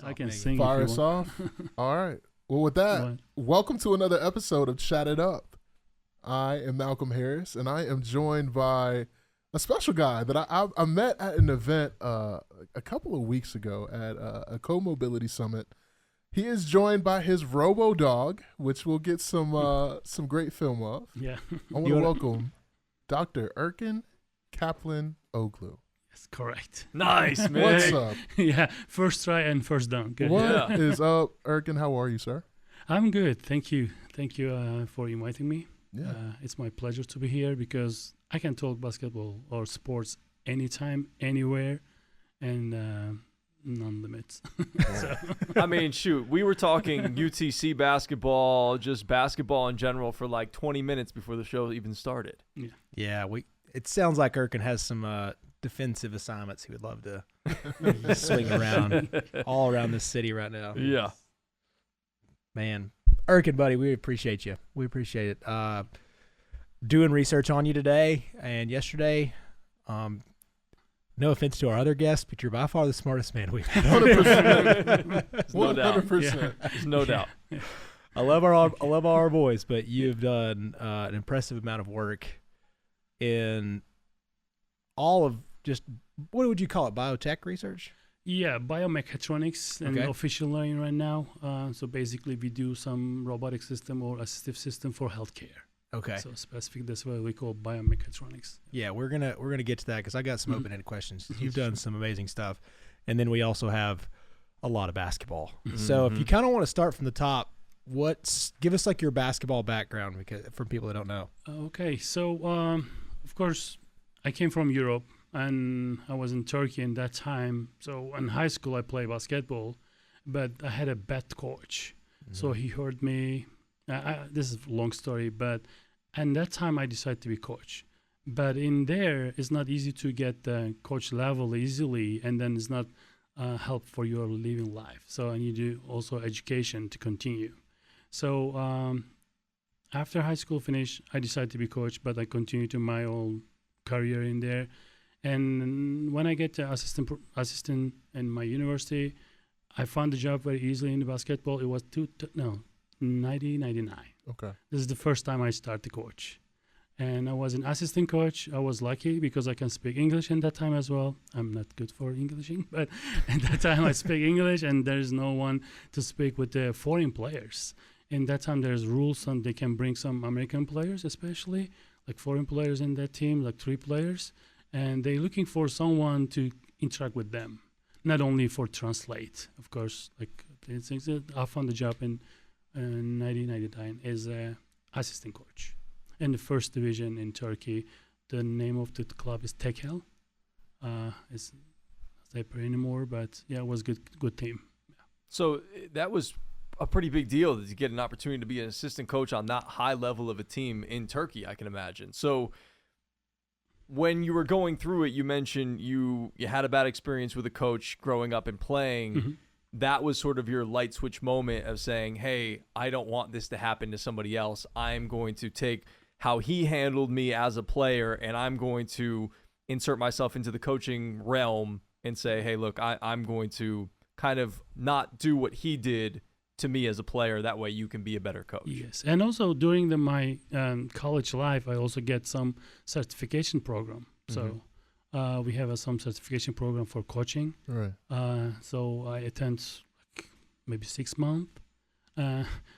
I can Megan. sing. Fire if us you want. off. All right. Well, with that, welcome to another episode of Chatt It Up. I am Malcolm Harris, and I am joined by a special guy that I met at an event a couple of weeks ago at a co-mobility summit. He is joined by his robo dog, which we'll get some great film of. Yeah. I want to welcome Dr. Erkan Kaplanoglu. That's correct. Nice, man. What's up? Yeah. First try and first down. Good. What is up, Erkan? How are you, sir? I'm good. Thank you. Thank you for inviting me. Yeah. It's my pleasure to be here because I can talk basketball or sports anytime, anywhere, and none limits. So. I mean, shoot, we were talking UTC basketball, just basketball in general for like 20 minutes before the show even started. Yeah, it sounds like Erkan has some defensive assignments he would love to swing around all around this city right now. Yeah. Man, Erkan, buddy, we appreciate you. We appreciate it. Doing research on you today and yesterday. No offense to our other guests, but you're by far the smartest man we've had. 100%. No doubt. 100%. There's no doubt. I love all our boys, but you've done an impressive amount of work in all of just, what would you call it, biotech research? Yeah, biomechatronics and Okay. official learning right now. So basically, we do some robotic system or assistive system for healthcare. Okay. So specific, that's what we call biomechatronics. Yeah, we're gonna get to that because I got some open-ended questions. You've done some amazing stuff, and then we also have a lot of basketball. So if you kind of want to start from the top, give us like your basketball background because for people that don't know. Okay, so of course, I came from Europe and I was in Turkey in that time. So in high school, I played basketball, but I had a bad coach. So he heard me. This is a long story, but and that time I decided to be coach. But in there, it's not easy to get the coach level easily, and then it's not help for your living life. So I need to also education to continue. So after high school finished, I decided to be coach, but I continued to my own career in there. And when I get to assistant in my university, I found the job very easily in the basketball. It was 1999. Okay. This is the first time I started to coach. And I was an assistant coach. I was lucky because I can speak English in that time as well. I'm not good for Englishing, but at that time I speak English and there's no one to speak with the foreign players. In that time there's rules and they can bring some American players, especially like foreign players in that team, like 3 players. And they're looking for someone to interact with them, not only for translate. Of course, like I found the job in 1999 as an assistant coach in the first division in Turkey. The name of the club is Tekel. It's not there anymore, but yeah, it was good team. Yeah. So that was a pretty big deal to get an opportunity to be an assistant coach on that high level of a team in Turkey, I can imagine. So when you were going through it, you mentioned you had a bad experience with a coach growing up and playing. Mm-hmm. That was sort of your light switch moment of saying, hey, I don't want this to happen to somebody else. I'm going to take how he handled me as a player and I'm going to insert myself into the coaching realm and say, hey, look, I'm going to kind of not do what he did to me as a player. That way you can be a better coach. Yes. And also during my college life, I also get some certification program. So we have some certification program for coaching. Right. So I attend like maybe 6 months.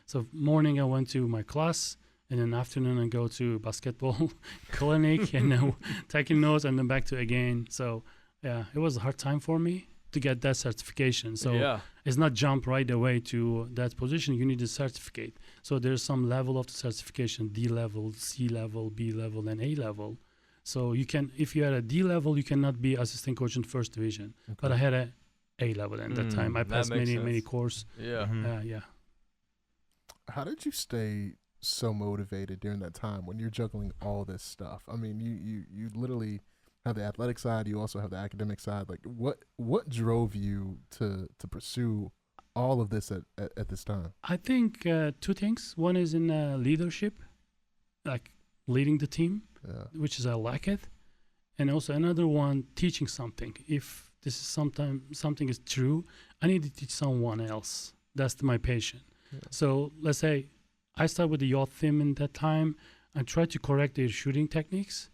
So morning I went to my class, and in the afternoon I go to basketball clinic and then taking notes and then back to again. So yeah, it was a hard time for me to get that certification. So it's not jump right away to that position. You need a certificate. So there's some level of the certification: D level, C level, B level, and A level. So you can, if you had a D level, you cannot be assistant coach in first division. Okay. But I had a A level at that time. I passed many courses. Yeah. Yeah. How did you stay so motivated during that time when you're juggling all this stuff? I mean, you literally have the athletic side. You also have the academic side. Like, what drove you to pursue all of this at this time? I think 2 things. One is in leadership, like leading the team, which is I like it. And also another one, teaching something. If this is something is true, I need to teach someone else. That's my passion. Yeah. So let's say I start with the youth team in that time and try to correct their shooting techniques,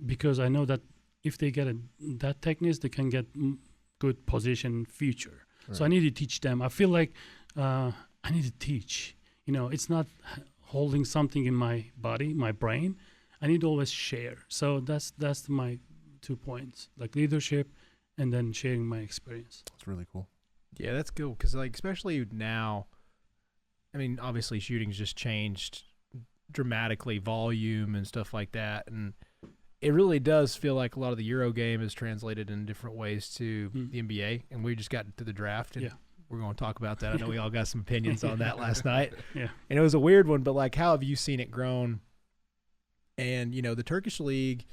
because I know that if they get that techniques, they can get good position future. Right. So I need to teach them. I feel like I need to teach. It's not holding something in my body, my brain. I need to always share. So that's my 2 points, like leadership and then sharing my experience. That's really cool. Yeah, that's cool, because like especially now, I mean, obviously shooting's just changed dramatically, volume and stuff like that, and it really does feel like a lot of the Euro game is translated in different ways to the NBA, and we just got to the draft, and we're going to talk about that. I know we all got some opinions on that last night. Yeah, and it was a weird one, but like, how have you seen it grown? And the Turkish league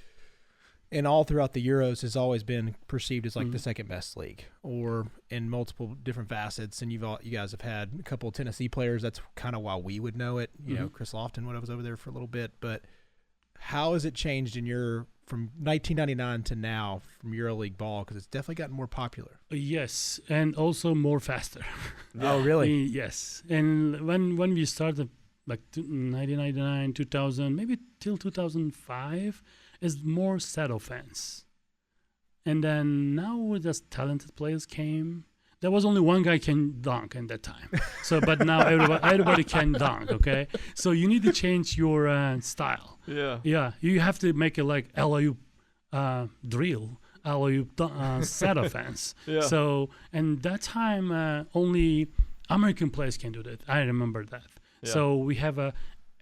and all throughout the Euros has always been perceived as like the second best league, or in multiple different facets. And you guys have had a couple of Tennessee players. That's kind of why we would know it. Chris Lofton, when I was over there for a little bit. But how has it changed from 1999 to now from EuroLeague ball? Because it's definitely gotten more popular. Yes, and also more faster. Oh, really? Yes. And when we started, like 1999, 2000, maybe till 2005, is more set offense. And then now just talented players came. There was only one guy can dunk in that time. So, but now everybody can dunk, okay? So you need to change your style. Yeah. Yeah, you have to make it like LOU drill, LOU set offense. Yeah. So, and that time only American players can do that. I remember that. Yeah. So we have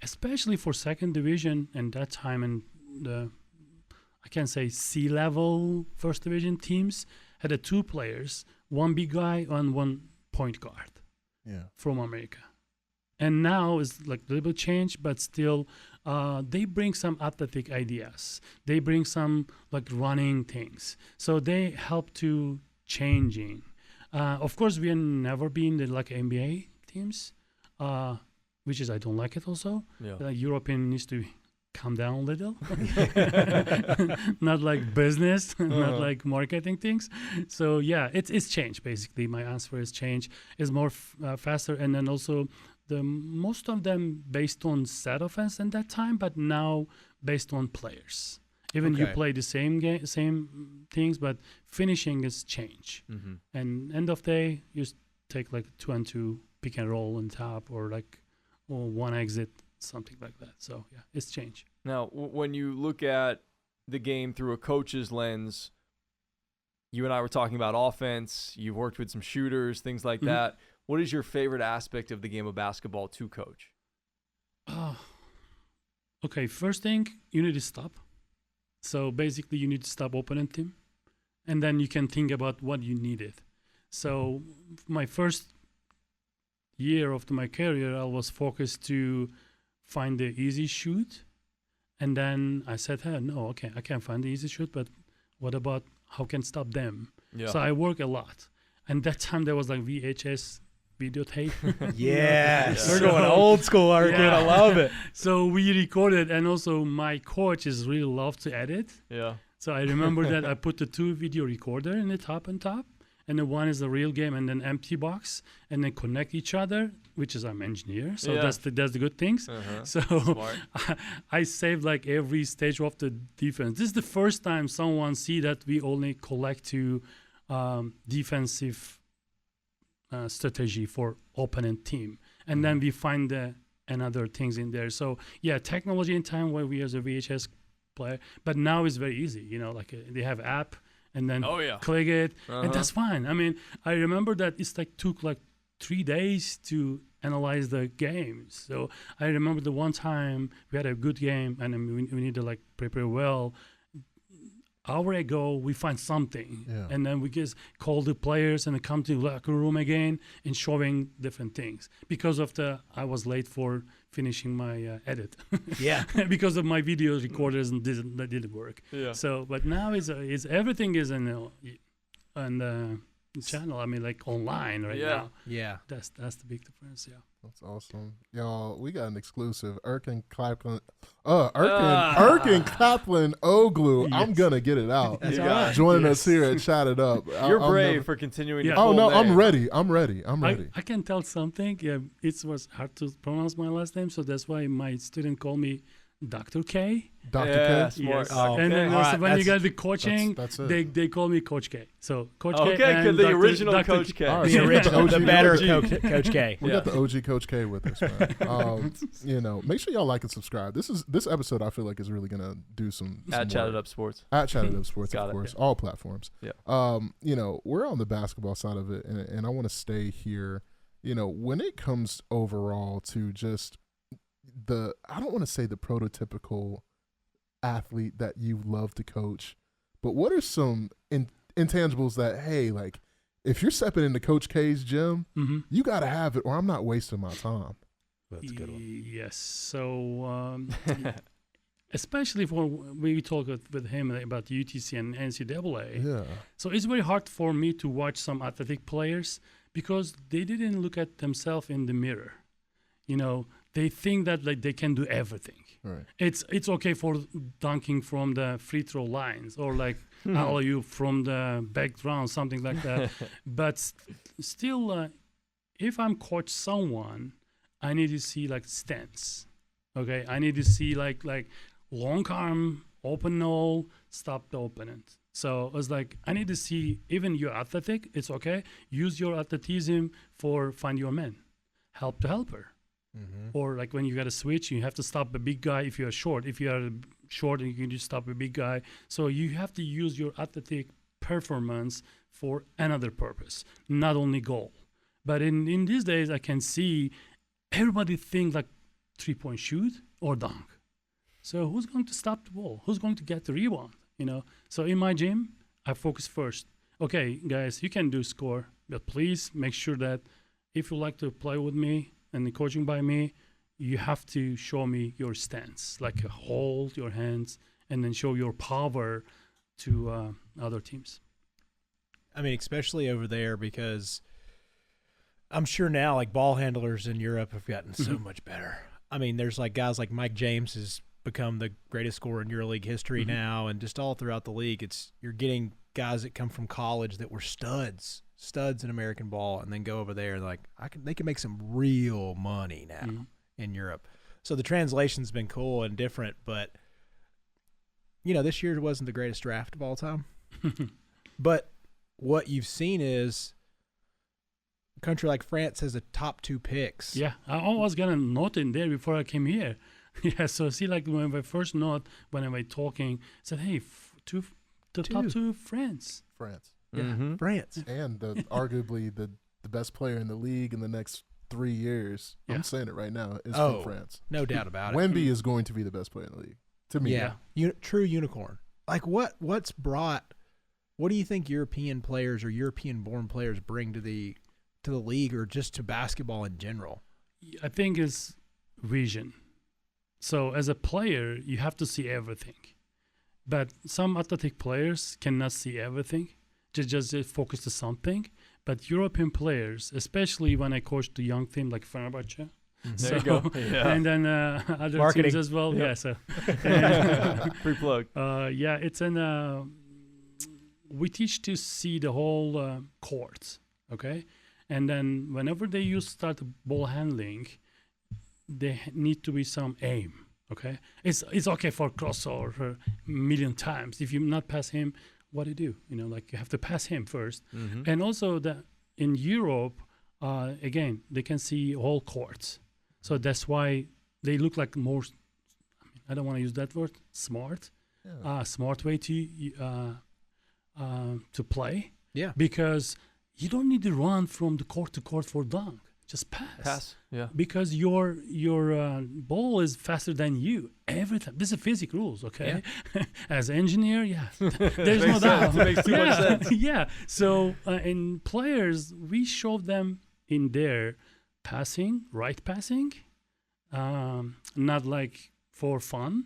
especially for second division, and that time in I can say C-level first division teams had 2 players, one big guy and one point guard. Yeah. From America. And now it's like a little bit change, but still they bring some athletic ideas. They bring some like running things. So they help to changing. Of course, we have never been the like NBA teams, which is I don't like it also. Yeah. European needs to calm down a little. Not like business, not like marketing things. So yeah, it's changed basically. My answer is change. Is more faster, and then also the most of them based on set offense in that time, but now based on players. Even you play the same game, same things, but finishing is change. Mm-hmm. And end of day, you take like 2-on-2 pick and roll on top, or like one exit, something like that. So yeah, it's change. Now, when you look at the game through a coach's lens, you and I were talking about offense. You've worked with some shooters, things like that. What is your favorite aspect of the game of basketball to coach? Okay, first thing, you need to stop. So basically, you need to stop opponent team, and then you can think about what you needed. So my first year of my career, I was focused to find the easy shoot, and then I said, hey, no, okay, I can't find the easy shoot, but what about how can stop them? Yeah. So I work a lot, and that time there was like VHS videotape. Yes. We're going old school, Erkan. Yeah. I love it. So we recorded, and also my coach is really love to edit. Yeah. So I remember that I put the 2 video recorder in the top, and the one is the real game, and then empty box, and then connect each other, which is I'm engineer, so that's the good things. Uh-huh. So I saved like every stage of the defense. This is the first time someone see that we only collect to defensive strategy for opponent team, and then we find another things in there. So yeah, technology in time where we as a VHS player, but now it's very easy. Like they have app, and then click it, and that's fine. I mean, I remember that it's like took like 3 days to analyze the games. So I remember the one time we had a good game, and we need to like prepare well. Hour ago, we find something, and then we just call the players and come to the locker room again and showing different things. Because of I was late for finishing my edit. Yeah. Because of my video recorders didn't work. Yeah. So, but now is everything is in channel. I mean, like online right now. Yeah. That's the big difference. Yeah. That's awesome. Y'all, we got an exclusive. Erkan Kaplanoglu. Yes. I'm going to get it out. That's You all got right. it. Joining Yes. us here at Chat It Up. You're I'll brave never- for continuing Yeah. to Oh, full no, name. I'm ready. I'm ready. I can tell something. Yeah, it was hard to pronounce my last name, so that's why my student called me Dr. K. Dr. Yeah, K. smart. Yes. Oh, And then Okay. also Alright, when you that's- got the coaching, That's it. they call me Coach K. So Coach K. Okay, and the Dr. original Dr. Coach K. All right, The so original, the OG. better OG. Coach K. We Yeah. got the OG Coach K with us, man. Make sure y'all like and subscribe. This episode I feel like is really gonna do some At Chat It work. Up Sports. At Chatt It Up Sports, Got of it, course, yeah. all platforms. Yeah. We're on the basketball side of it, and I want to stay here. When it comes overall to just I don't want to say the prototypical athlete that you love to coach, but what are some intangibles that, hey, like if you're stepping into Coach K's gym, Mhm. you got to have it, or I'm not wasting my time. That's a good one. Yes. So especially for we talk with him about UTC and NCAA. Yeah. So it's very hard for me to watch some athletic players because they didn't look at themselves in the mirror. They think that like they can do everything. Right. It's okay for dunking from the free throw lines or like alley-oop from the background, something like that. But still, if I'm coach someone, I need to see like stance. Okay, I need to see like long arm, open null, stop the opponent. So it's like I need to see even you're athletic, it's okay. Use your athleticism for find your man, help the helper. Mm-hmm. Or like when you got to switch, you have to stop a big guy if you are short. If you are short, you can just stop a big guy. So you have to use your athletic performance for another purpose, not only goal. But in these days, I can see everybody think like 3-point shoot or dunk. So who's going to stop the ball? Who's going to get the rebound? So in my gym, I focus first. Okay, guys, you can do score, but please make sure that if you like to play with me and the coaching by me, you have to show me your stance, like hold your hands and then show your power to other teams. I mean, especially over there because I'm sure now like ball handlers in Europe have gotten so much better. I mean, there's like guys like Mike James has become the greatest scorer in EuroLeague history now, and just all throughout the league, you're getting guys that come from college that were studs in American ball, and then go over there and like they can make some real money now in Europe. So the translation's been cool and different, but this year wasn't the greatest draft of all time. But what you've seen is a country like France has a top 2 picks. Yeah, I was gonna note in there before I came here. Yeah, so see, like when I first note when I was talking, I said, hey, top 2 France. France. Yeah. Mm-hmm. France. And arguably the best player in the league in the next 3 years, Yeah. I'm saying it right now, is Oh, from France. No doubt about it. Wemby is going to be the best player in the league, to me. Yeah. True unicorn. Like what do you think European players or European-born players bring to the league or just to basketball in general? I think it's vision. So as a player, you have to see everything. But some athletic players cannot see everything, just focus to something. But European players, especially when I coached the young team like Fenerbahce, There you go. Yeah. and then other Marketing. teams as well. Yep. Yeah, so Free plug. it's we teach to see the whole court, okay? And then whenever they start ball handling, they need to be some aim, okay? It's okay for crossover a million times. If you not pass him, what do you do? Like you have to pass him first. Mm-hmm. And also in Europe, again, they can see whole courts. So that's why they look like more, I don't want to use that word, smart. Yeah. Smart way to play. Yeah. Because you don't need to run from the court to court for dunk. Just pass. Yeah. Because your ball is faster than you every time. This is physics rules, okay? As an engineer, there's no Makes doubt. sense. It makes too much sense. Yeah. So in players, we show them in their passing, right passing, not like for fun.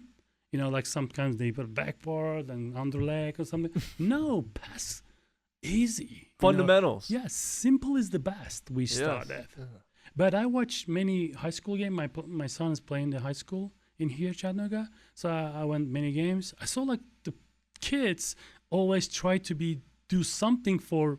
Like sometimes they put backboard and underleg or something. No, pass easy. Fundamentals. Yes, simple is the best. We started. But I watched many high school games. My son is playing the high school in here, Chattanooga. So I went many games. I saw like the kids always try to do something for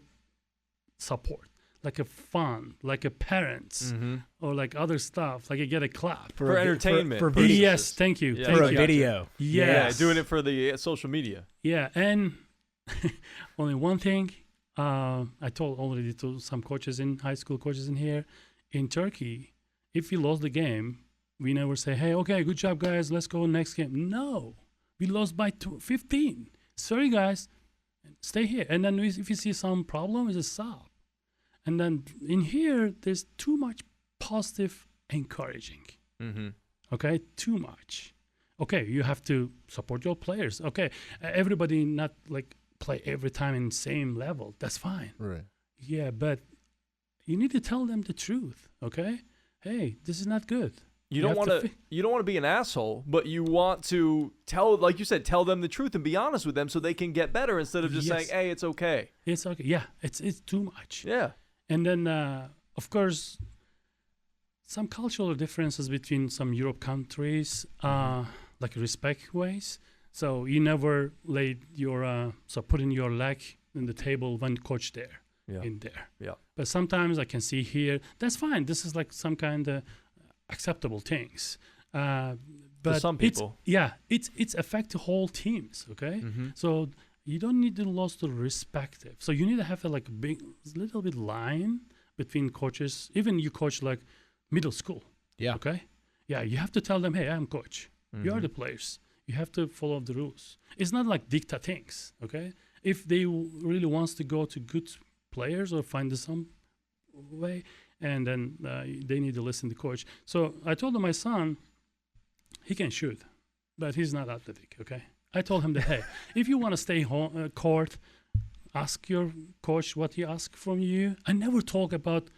support, like a fun, like a parents, or like other stuff, like you get a clap for entertainment. For video. Yes, thank you. Yeah. Thank For a you. video. Yes. Yeah, doing it for the social media. Yeah, and only one thing I told already to some coaches in high school, coaches in here, in Turkey, if we lost the game, we never say, hey, okay, good job, guys, let's go next game. No, we lost by 15. Sorry, guys, stay here. And then if you see some problem, we just stop. And then in here, there's too much positive encouraging. Okay, too much. Okay, you have to support your players. Okay, everybody not like play every time in same level. That's fine. Right. Yeah, but you need to tell them the truth. Okay, hey, this is not good. You don't want to. You don't want to be an asshole, but you want to tell, like you said, tell them the truth and be honest with them so they can get better instead of just saying, "Hey, it's okay." It's okay. Yeah, it's too much. Yeah. And then, of course, some cultural differences between some Europe countries, like respect ways. So you never lay your putting your leg in the table when coach there in there. Yeah. But sometimes I can see here that's fine. This is like some kind of acceptable things. But to some people, it's affect the whole teams. Okay, so you don't need to lose the respective. So you need to have a like big little bit line between coaches. Even you coach like middle school. Yeah. Okay. Yeah, you have to tell them, hey, I'm coach. You are the players. You have to follow the rules. It's not like dictate things. Okay. If they really wants to go to good players or find some way, and then they need to listen to coach. So I told my son, he can shoot, but he's not athletic. Okay. I told him that, hey, if you want to stay home, court, ask your coach what he asks from you. I never talk about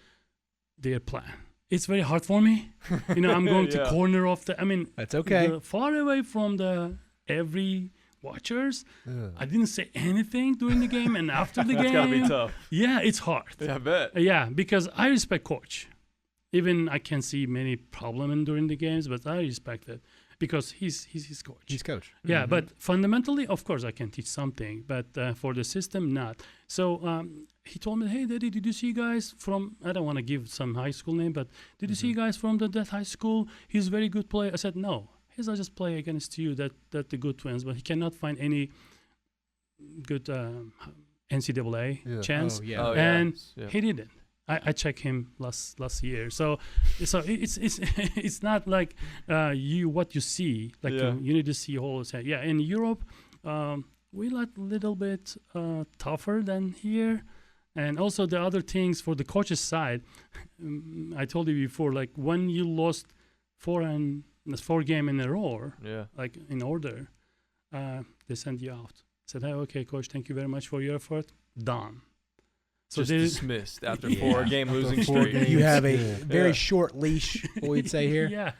their plan. It's very hard for me. I'm going to corner of that's okay. Far away from every watchers. Yeah. I didn't say anything during the game and after the game. It's gotta be tough. Yeah, it's hard. Yeah, I bet. Yeah, because I respect coach. Even I can see many problems during the games, but I respect it because he's his coach. He's coach. Yeah, but fundamentally, of course, I can teach something, but for the system, not. So he told me, hey, Daddy, did you see guys from, I don't want to give some high school name, but did you see guys from that high school? He's a very good player. I said, no, he's not just play against you, that the good twins, but he cannot find any good NCAA chance. Oh, yeah. And he didn't. I checked him last year, so it's not like what you see. Like you need to see whole. Yeah, in Europe, we like a little bit tougher than here, and also the other things for the coach's side. I told you before, like when you lost 4 games in a row, like in order, they send you out. Said, hey, okay, coach, thank you very much for your effort. Done. So just dismissed after 4 game losing streak. You have a very short leash, what we'd say here. Yeah.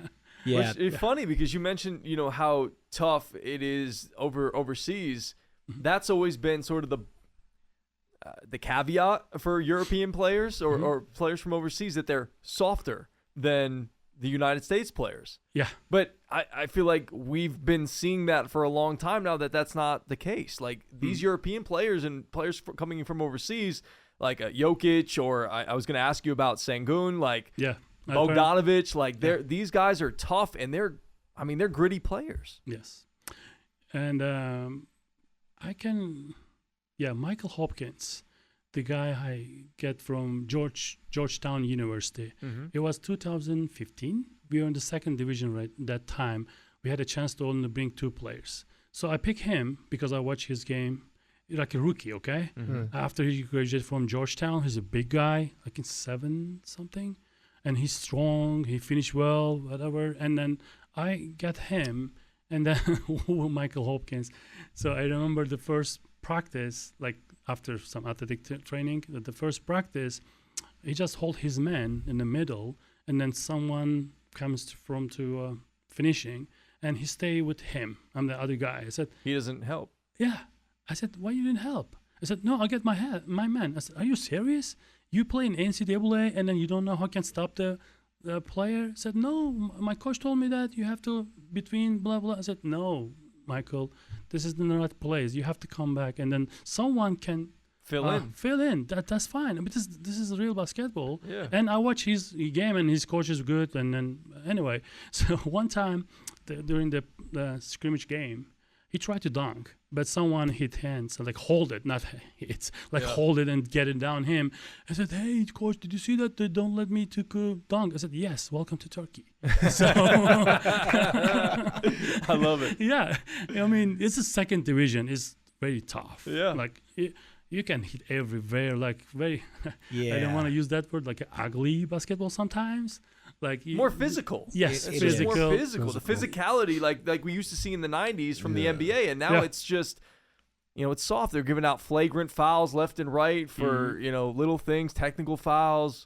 Yeah. It's funny because you mentioned, how tough it is overseas. That's always been sort of the caveat for European players or players from overseas, that they're softer than the United States players. Yeah. But I feel like we've been seeing that for a long time now, that's not the case. Like these European players and players coming from overseas, like Jokic, or I was going to ask you about Sengun, like Bogdanovic, like these guys are tough and they're gritty players. Yes. And Michael Hopkins, the guy I get from Georgetown University. It was 2015. We were in the second division right that time. We had a chance to only bring 2 players. So I picked him because I watched his game. Like a rookie, okay? After he graduated from Georgetown, he's a big guy, like in 7 something, and he's strong. He finished well, whatever. And then I got him, and then Michael Hopkins. So I remember the first practice, like after some athletic training, the first practice, he just hold his man in the middle, and then someone comes to finishing, and he stay with him. I'm the other guy. I said, he doesn't help. Yeah. I said, why you didn't help? I said, no, I'll get my man. I said, are you serious? You play in NCAA and then you don't know how can stop the player? I said, no, my coach told me that you have to between blah, blah. I said, no, Michael, this is the right place. You have to come back and then someone can Fill in. That's fine. But this is real basketball. Yeah. And I watch his game and his coach is good. And then anyway, so one time during the scrimmage game, he tried to dunk, but someone hit hands, like hold it, not hit, like hold it and get it down him. I said, hey, coach, did you see that? They don't let me to dunk. I said, yes, welcome to Turkey. So I love it. Yeah. I mean, it's a second division. It's very tough. Yeah. Like you can hit everywhere, like very, Yeah. I don't want to use that word, like ugly basketball sometimes. Like More physical. Yes, It's physical. just more physical. The physicality, like we used to see in the 90s from the NBA, and now it's just, it's soft. They're giving out flagrant fouls left and right for, little things, technical fouls.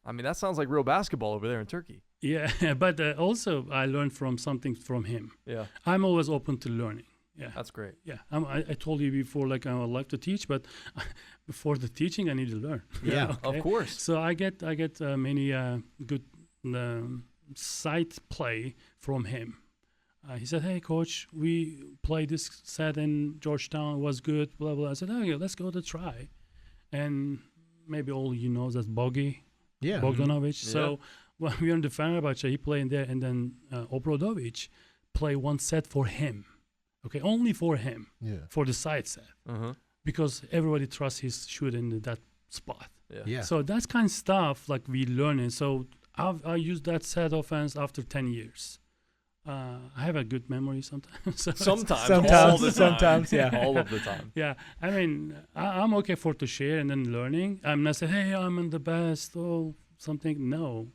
I mean, that sounds like real basketball over there in Turkey. Yeah, but also I learned something from him. Yeah. I'm always open to learning. Yeah. That's great. Yeah, I told you before, like I would like to teach, but before the teaching, I need to learn. Yeah, Okay? Of course. So I get many good sight play from him. He said, "Hey, coach, we played this set in Georgetown. It was good. Blah blah." I said, "Oh yeah, let's go to try." And maybe all you know that's Bogey, Bogdanovic. Yeah. So when we were in the Fenerbahce, he played in there, and then Obradovic play one set for him. Okay, only for him. Yeah. For the side set, because everybody trusts his shoot in that spot. Yeah. So that's kind of stuff like we learning. So I use that set offense after 10 years. I have a good memory sometimes. Sometimes, all the time. Sometimes, yeah. All of the time. Yeah, I mean, I'm okay for to share and then learning. I'm not saying, hey, I'm the best or something. No,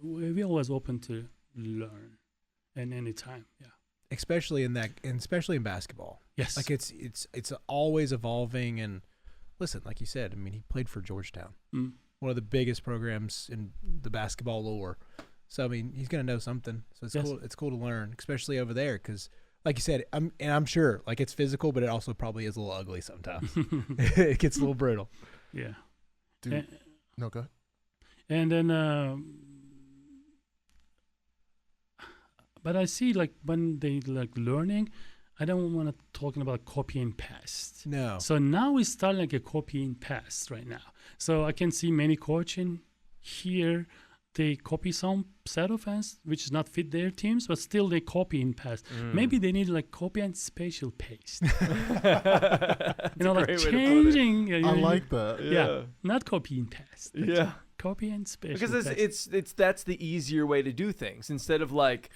we always open to learn, and anytime. Yeah. Especially in basketball. Yes. Like it's always evolving. And listen, like you said, I mean, he played for Georgetown, one of the biggest programs in the basketball lore. So I mean, he's gonna know something. So it's cool. It's cool to learn, especially over there, because like you said, I'm sure like it's physical, but it also probably is a little ugly sometimes. It gets a little brutal. Yeah. Dude. No, go ahead. And then, but I see like when they like learning, I don't want to talking about copy and paste. No. So now we start like a copy and paste right now. So I can see many coaching here. They copy some set offense which is not fit their teams, but still they copy and paste. Maybe they need like copy and spatial paste. Like changing. I like that. Yeah. Not copy and paste. Yeah. Copy and spatial. Because paste. that's the easier way to do things. Instead of like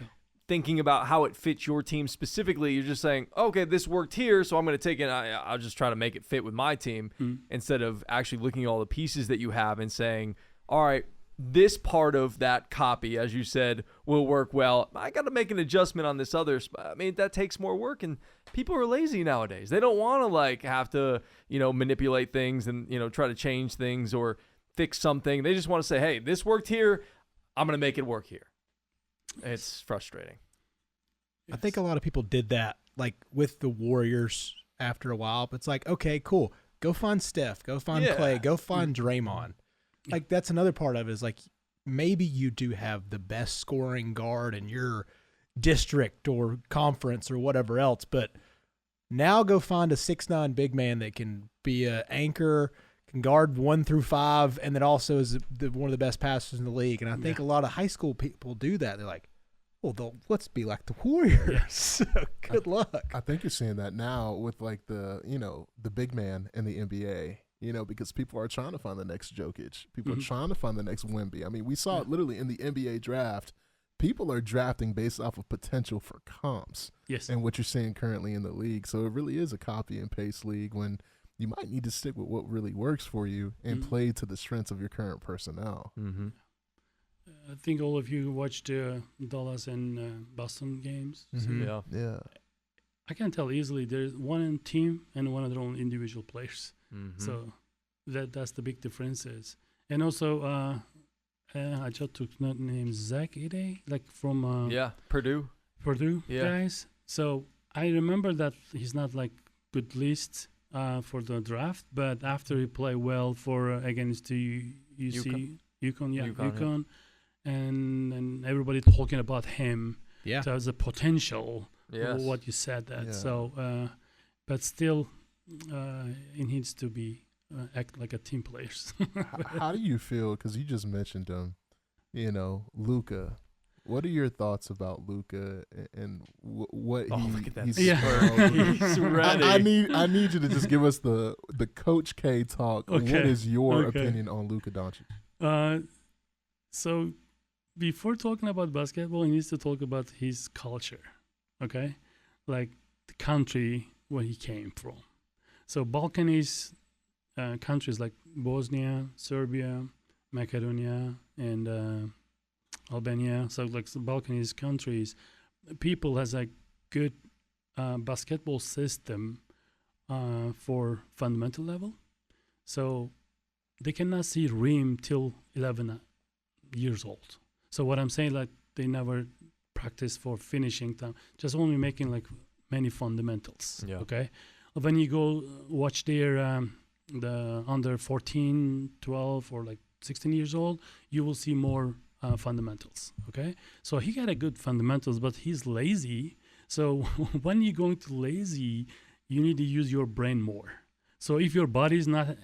thinking about how it fits your team specifically, you're just saying, okay, this worked here, so I'm going to take it. I'll just try to make it fit with my team, instead of actually looking at all the pieces that you have and saying, all right, this part of that copy, as you said, will work well. I got to make an adjustment on this other. I mean, that takes more work, and people are lazy nowadays. They don't want to like have to, manipulate things and, try to change things or fix something. They just want to say, hey, this worked here. I'm going to make it work here. It's frustrating. I think a lot of people did that, like with the Warriors after a while. But it's like, okay, cool. Go find Steph. Go find Clay. Go find Draymond. Like that's another part of it is like maybe you do have the best scoring guard in your district or conference or whatever else, but now go find a 6'9" big man that can be an anchor, can guard 1 through 5, and that also is one of the best passers in the league. And I think a lot of high school people do that. They're like, well, let's be like the Warriors. So good luck. I think you're seeing that now with like the big man in the NBA. Because people are trying to find the next Jokic. People are trying to find the next Wemby. I mean, we saw it literally in the NBA draft. People are drafting based off of potential for comps. Yes. And what you're seeing currently in the league. So it really is a copy and paste league when you might need to stick with what really works for you and play to the strengths of your current personnel. Mm-hmm. I think all of you watched Dallas and Boston games. Mm-hmm. Yeah. I can tell easily there's one team and one of their own individual players. So that's the big differences. And also, I just took the name Zach Ide, like from Purdue guys. So I remember that he's not like good list for the draft, but after he played well for against the UConn, and everybody talking about him. Yeah. So as a potential. Yes. What you said that. Yeah. So, but still, it needs to be act like a team players. How do you feel? Because you just mentioned him, Luka. What are your thoughts about Luka and what look at that he's He's ready. I need you to just give us the Coach K talk. Okay. What is your Okay. opinion on Luka Doncic? So, before talking about basketball, he needs to talk about his culture, okay? Like the country where he came from. So, Balkans countries like Bosnia, Serbia, Macedonia, and Albania. So, like the Balkans countries, people has a good basketball system for fundamental level. So, they cannot see rim till 11 years old. So what I'm saying, like they never practice for finishing time, just only making like many fundamentals. Yeah. Okay. When you go watch their the under 14, 12, or like 16 years old, you will see more fundamentals. Okay. So he got a good fundamentals, but he's lazy. So when you're going to lazy, you need to use your brain more. So if your body is not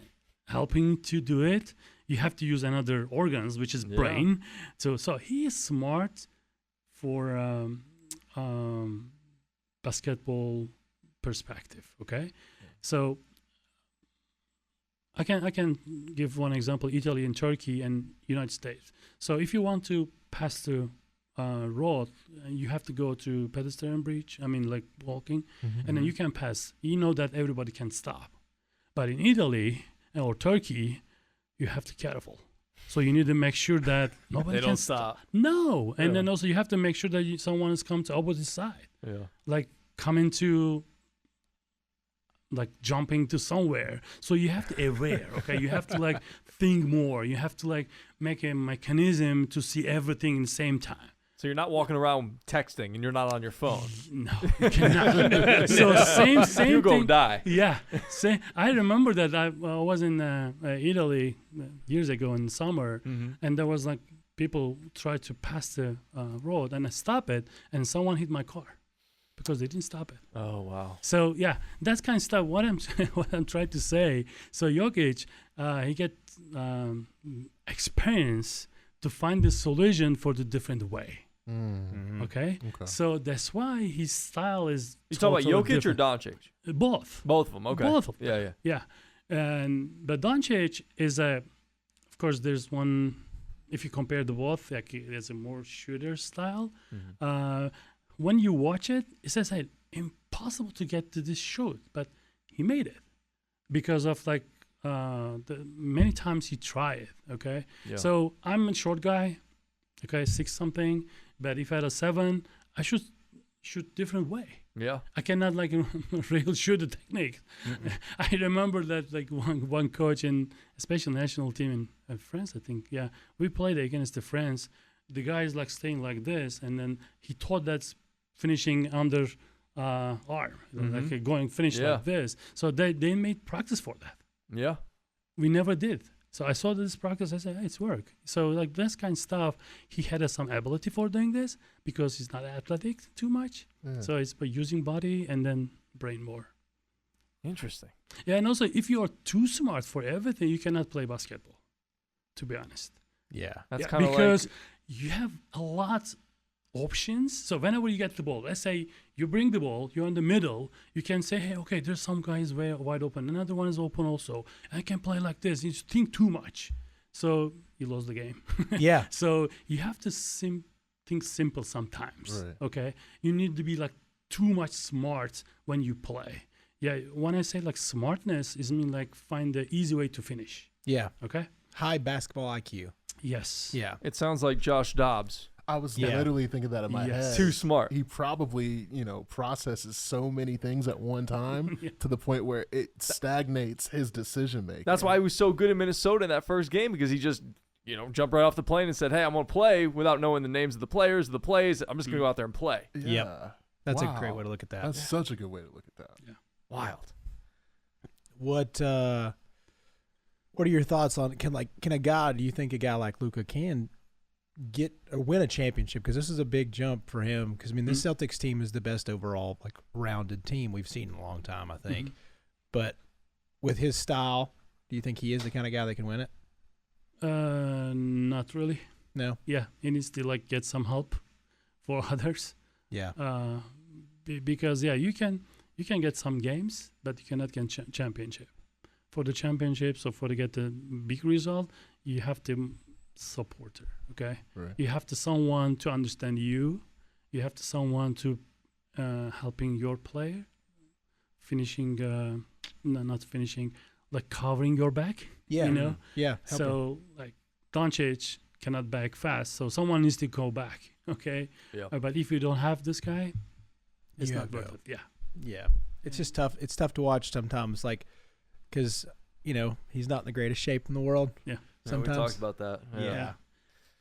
helping to do it, you have to use another organs, which is brain. So he is smart for basketball perspective. Okay, so I can give one example: Italy and Turkey and United States. So if you want to pass the road, you have to go to pedestrian bridge. I mean, like walking, and then you can pass. You know that everybody can stop, but in Italy or Turkey, you have to be careful. So you need to make sure that nobody They can don't stop. No, and Yeah. then also you have to make sure that someone has come to opposite side, Yeah. like coming to, like jumping to somewhere. So you have to aware. Okay, you have to like think more. You have to like make a mechanism to see everything in the same time. So you're not walking around texting and you're not on your phone. No, you cannot. So same You're thing. gonna die. Yeah, I remember that I was in Italy years ago in summer, and there was like people tried to pass the road, and I stopped it, and someone hit my car because they didn't stop it. Oh wow. So yeah, that's kind of stuff. What I'm trying to say. So Jokic, he get experience to find the solution for the different way. Okay, so that's why his style is. You talking about Jokic different. or Doncic? Both. Both of them. Okay. Both of them. Yeah. Yeah, but Doncic is of course, there's one. If you compare the both, like there's a more shooter style. When you watch it, it says like impossible to get to this shoot, but he made it because of like the many times he tried it. Okay, Yeah. so I'm a short guy. Okay, 6 something, but if I had a 7, I should shoot different way. Yeah. I cannot like real shooter technique. I remember that like one coach in especially national team in France, I think. Yeah, we played against the France. The guy is like staying like this, and then he thought that's finishing under arm, like going finish like this. So they made practice for that. Yeah. We never did. So I saw this practice. I said, hey, it's work. So like this kind of stuff, he had some ability for doing this because he's not athletic too much. Yeah. So it's by using body and then brain more. Interesting. Yeah, and also if you are too smart for everything, you cannot play basketball, to be honest. Yeah. That's Yeah, kind of because like you have a lot options. So whenever you get the ball, let's say you bring the ball, you're in the middle, you can say, hey, okay, there's some guys way wide open. Another one is open also. I can play like this. You think too much. So you lose the game. Yeah. So you have to think simple sometimes. Right. Okay. You need to be like too much smart when you play. Yeah. When I say like smartness, is mean like find the easy way to finish. Yeah. Okay. High basketball IQ. Yes. Yeah. it sounds like Josh Dobbs. I was Yeah. literally thinking that in my Yes. head. Too smart. He probably, processes so many things at one time Yeah. to the point where it stagnates his decision making. That's why he was so good in Minnesota in that first game, because he just, jumped right off the plane and said, hey, I'm going to play without knowing the names of the players, the plays. I'm just going to go out there and play. Yeah. That's Wow. a great way to look at that. That's such a good way to look at that. Wild. What are your thoughts on do you think a guy like Luka can get or win a championship? Because this is a big jump for him. Because I mean, this Celtics team is the best overall rounded team we've seen in a long time, I think. But with his style, do you think he is the kind of guy that can win it? Not really. No. Yeah, he needs to get some help for others. Yeah. Because you can get some games, but you cannot get championship. For the championships or to get the big result, you have to supporter. Okay. Right. You have to someone to understand you. You have to someone to helping your player, finishing. Not finishing, covering your back. Yeah. You know. Yeah. So Doncic cannot back fast, so someone needs to go back. Okay. Yeah. But if you don't have this guy, it's You not have to worth go. it. Yeah. Yeah. It's just tough. It's tough to watch sometimes, because he's not in the greatest shape in the world. Yeah. Sometimes. we talked about that. Yeah.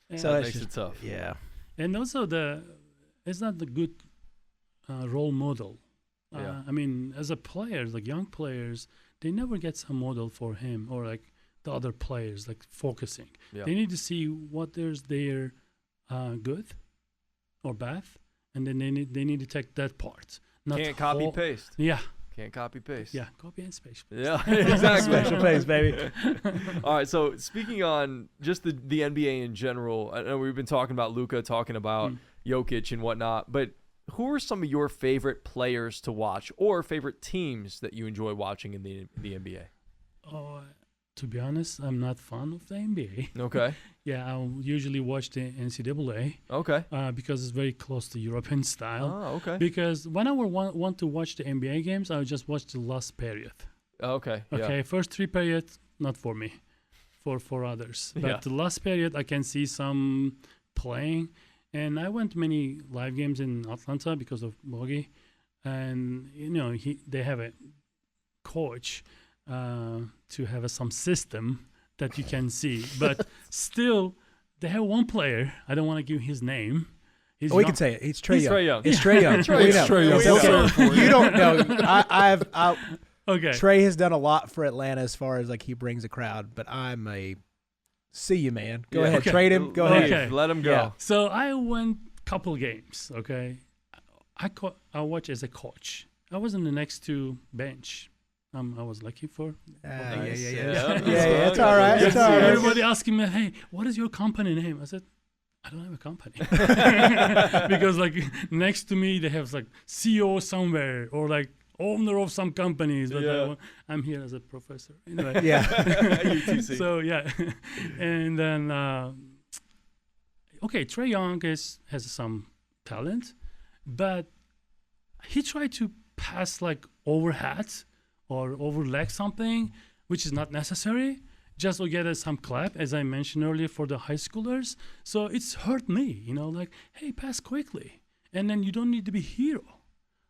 And, So That it's makes it tough. Yeah. and also it's not the good role model. Yeah. I mean, as a player, young players, they never get some model for him or the other players, focusing. Yeah. They need to see what there's there good or bad, and then they need to take that part. Not Can't copy whole- paste. Yeah. Can't copy paste. Yeah. Copy and paste. Yeah, exactly. Special pace, baby. All right, so speaking on just the NBA in general, I know we've been talking about Luka, talking about Jokic and whatnot, but who are some of your favorite players to watch or favorite teams that you enjoy watching in the NBA? Oh, to be honest, I'm not fan of the NBA. Okay. Yeah, I'll usually watch the NCAA Okay. because it's very close to European style. Oh, okay. Because whenever I want to watch the NBA games, I'll just watch the last period. Okay. Okay, Yeah. first 3 periods, not for me, for others. But Yeah. the last period, I can see some playing. And I went to many live games in Atlanta because of Bogie. And, they have a coach to have some system that you can see. But still, they have one player. I don't want to give his name. He's We young. can say it. It's Trae He's Young. Trae Young. It's Trae Young. Trae We Young. know. Trae Young. We know. We'll say it for you. You don't know. Okay. Trey has done a lot for Atlanta as far as he brings a crowd, but I'm a see you, man. Go Yeah. ahead, Okay. trade him. Go Okay. ahead. Let him go. Yeah. So I went couple games, okay? I watch as a coach. I was on the next to bench. I was lucky for. Yeah. Yeah. It's all right. It's all right. Everybody asking me, hey, what is your company name? I said, I don't have a company. Because next to me, they have CEO somewhere or owner of some companies. But Yeah. I'm here as a professor. Anyway. Yeah. UTC. So, yeah. And then, okay, Trae Young has some talent, but he tried to pass overhead or overleg something, which is not necessary, just to get some clap, as I mentioned earlier, for the high schoolers. So it's hurt me, hey, pass quickly. And then you don't need to be hero.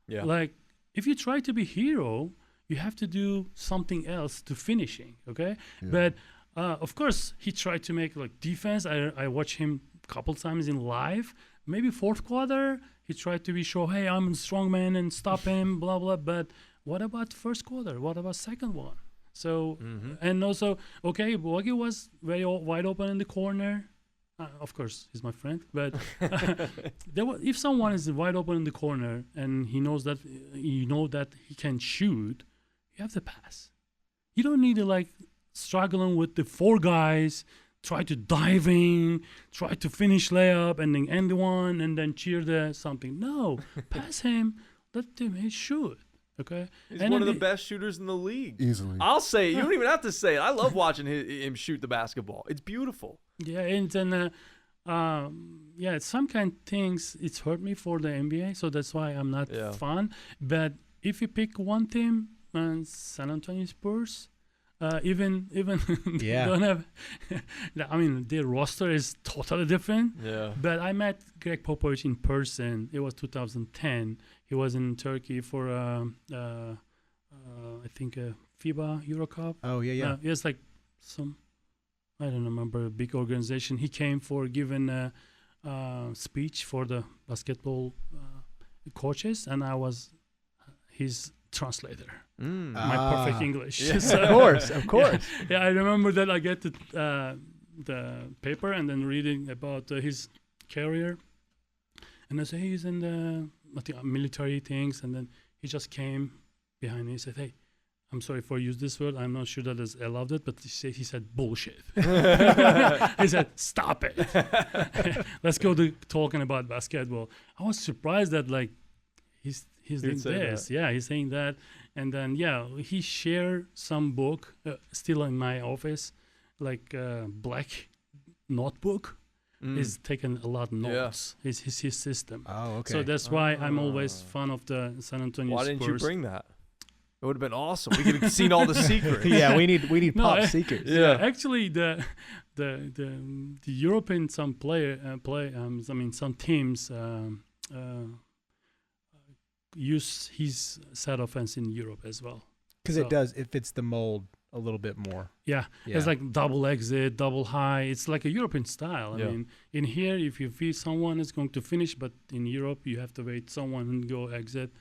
Yeah. If you try to be hero, you have to do something else to finishing, okay? Yeah. But, of course, he tried to make defense. I watched him a couple times in live. Maybe fourth quarter, he tried to show, hey, I'm a strong man and stop him, blah, blah. But what about first quarter? What about second one? So, and also, okay, Bogie was very wide open in the corner. Of course, he's my friend. But if someone is wide open in the corner and he knows that, that he can shoot, you have to pass. You don't need to struggling with the 4 guys, try to dive in, try to finish layup and then end one and then cheer the something. No, pass him, let him shoot. Okay, He's and one of then the best shooters in the league. Easily. I'll say it. You don't even have to say it. I love watching him shoot the basketball. It's beautiful. Yeah, and then some kind of things it's hurt me for the NBA, so that's why I'm not fun. But if you pick one team, San Antonio Spurs, even Yeah. don't have. I mean, their roster is totally different. Yeah. But I met Greg Popovich in person. It was 2010. He was in Turkey for I think a FIBA Euro Cup. Oh yeah. It was some, I don't remember, a big organization. He came for giving a speech for the basketball coaches, and I was his translator. Mm. My perfect English. Yeah. So, Of course. Yeah, I remember that I get the paper and then reading about his career, and I say he's in the military things, and then he just came behind me and said, "Hey, I'm sorry for use this word. I'm not sure that is allowed it, but he said bullshit." He said, "Stop it. Let's go to talking about basketball." I was surprised that like he's doing this. That. Yeah, he's saying that, and then he shared some book still in my office, like black notebook. He's taken a lot of notes. His system. Oh, okay. So that's why I'm always fan of the San Antonio Why Spurs. didn't you bring that? It would have been awesome. We could have seen all the secrets. Yeah, we need No, pop secrets. Yeah. Actually, the European some some teams use his set offense in Europe as well. Because So- it fits the mold a little bit more. Yeah, it's like double exit, double high. It's like a European style. I Yeah. mean, in here, if you feed someone, it's going to finish, but in Europe, you have to wait someone and go exit,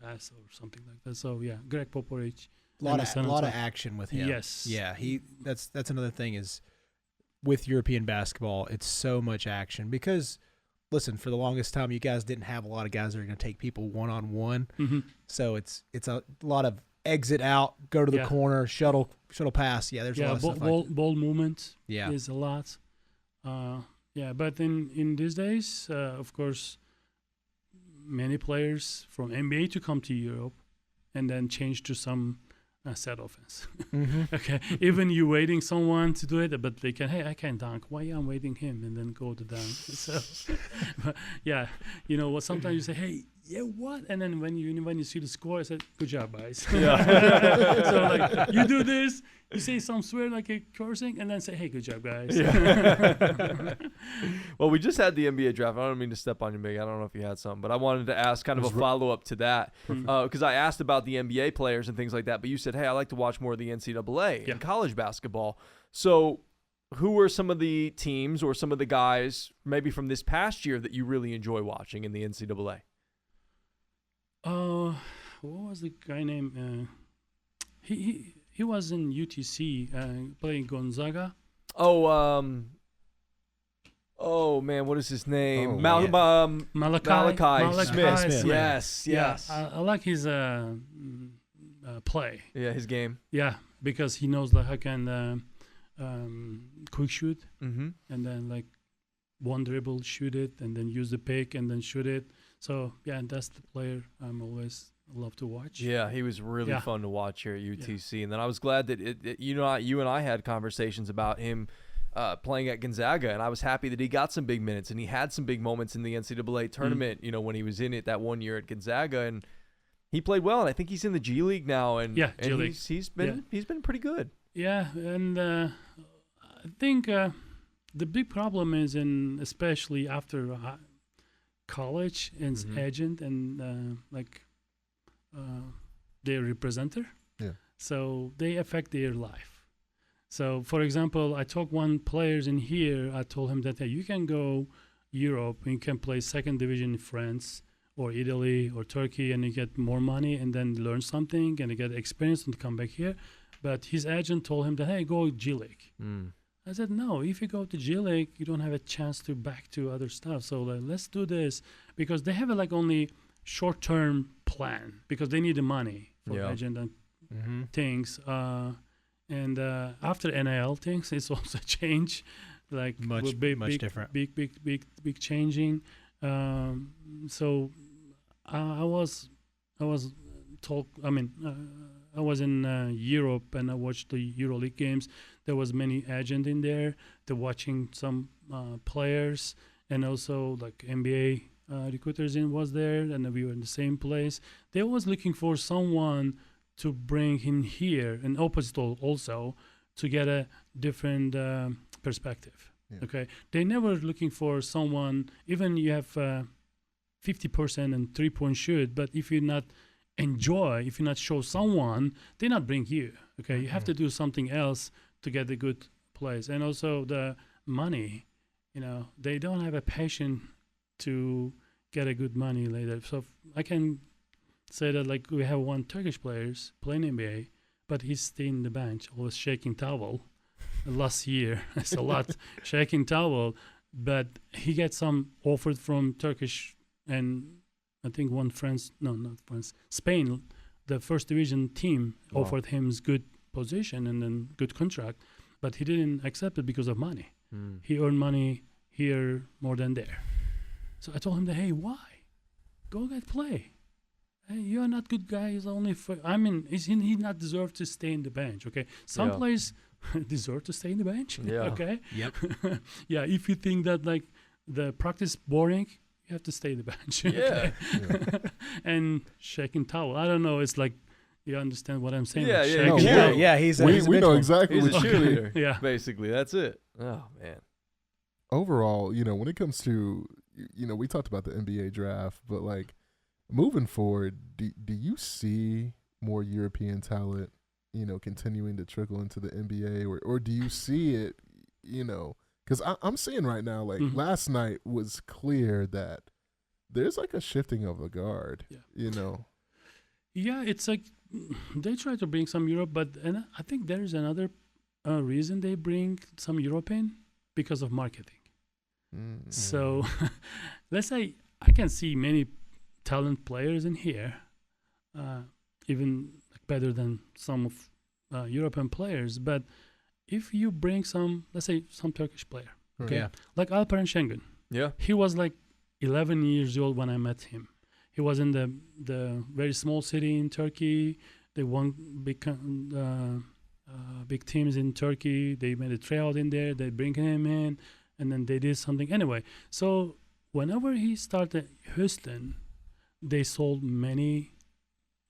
pass, or something like that. So yeah, Greg Popovich. a lot and of action with him. Yes. Yeah, that's another thing is with European basketball, it's so much action because listen, for the longest time you guys didn't have a lot of guys that are going to take people one-on-one. Mm-hmm. So it's a lot of exit out, go to the corner, shuttle pass. Yeah, there's a lot of stuff ball movement yeah. is a lot. But in these days, of course, many players from NBA to come to Europe and then change to some set offense. Mm-hmm. Okay, even you waiting someone to do it, but they can. Hey, I can dunk. Why I'm waiting him and then go to dunk? So, but yeah, you know what? Sometimes you say, hey, yeah, what? And then when you see the score, I said, good job, guys. Yeah. So like you do this, you say some swear like a cursing, and then say, hey, good job, guys. Yeah. Well, we just had the NBA draft. I don't mean to step on you, Mig. I don't know if you had something, but I wanted to ask kind of a follow-up to that because I asked about the NBA players and things like that, but you said, hey, I like to watch more of the NCAA and college basketball. So who were some of the teams or some of the guys maybe from this past year that you really enjoy watching in the NCAA? What was the guy named? He was in UTC playing Gonzaga. Oh man, what is his name? Malachi Smith. Yes. Yeah, I like his play. Yeah, his game. Yeah, because he knows like I can quick shoot Mm-hmm. and then like one dribble, shoot it, and then use the pick and then shoot it. So yeah, that's the player I'm always love to watch. Yeah, he was really fun to watch here at UTC. And then I was glad that you and I had conversations about him playing at Gonzaga, and I was happy that he got some big minutes and he had some big moments in the NCAA tournament. You know, when he was in it that 1 year at Gonzaga, and he played well. And I think he's in the G League now, and G League. He's been pretty good. Yeah, and I think the big problem is especially after college and agent and their representer. Yeah. So they affect their life. So for example, I took one players in here. I told him that hey, you can go Europe and you can play second division in France or Italy or Turkey and you get more money and then learn something and you get experience and come back here. But his agent told him that hey, go G League. I said, no, if you go to G League, you don't have a chance to back to other stuff. So let's do this because they have only short-term plan because they need the money for agent and things. And after NIL things, it's also change, like much different, big changing. So I was told. I was in Europe and I watched the EuroLeague games. There was many agent in there. They're watching some players and also like NBA recruiters was there, and we were in the same place. They was looking for someone to bring in here, and opposite also, to get a different perspective. Yeah. Okay, they never looking for someone. Even you have 50% and 3-point shoot, but if you not enjoy, if you not show someone, they not bring you. Okay, you have to do something else to get a good place, and also the money. You know, they don't have a passion to get a good money later. So I can say that like we have one Turkish players playing NBA, but he's staying in the bench, always shaking towel. Last year, it's a lot shaking towel, but he gets some offered from Turkish and I think Spain, the first division team offered him good position and then good contract, but he didn't accept it because of money. He earned money here more than there. So I told him that, hey, why? Go get play. Hey, you are not good guy. He's only he not deserve to stay in the bench? Okay, some players deserve to stay in the bench. Yeah. Okay. Yep. Yeah. If you think that like the practice boring, you have to stay in the bench. Yeah. And shaking towel. I don't know. It's like you understand what I'm saying. Yeah, like yeah, shaking yeah. towel. Yeah, he's a we bench know warmer. exactly He's a what you mean. cheerleader. Yeah. Basically, that's it. Oh man. Overall, when it comes to, we talked about the NBA draft, but like moving forward, do you see more European talent, continuing to trickle into the NBA, or do you see it, because I'm seeing right now, like last night was clear that there's like a shifting of the guard, Yeah, it's like they try to bring some Europe, but and I think there's another reason they bring some European because of marketing. So let's say I can see many talent players in here, even better than some of European players. But if you bring some, let's say some Turkish player, okay, like Alperen Şengün, he was like 11 years old when I met him. He was in the very small city in Turkey. They won big teams in Turkey. They made a tryout in there. They bring him in, and then they did something anyway. So whenever he started Houston, they sold many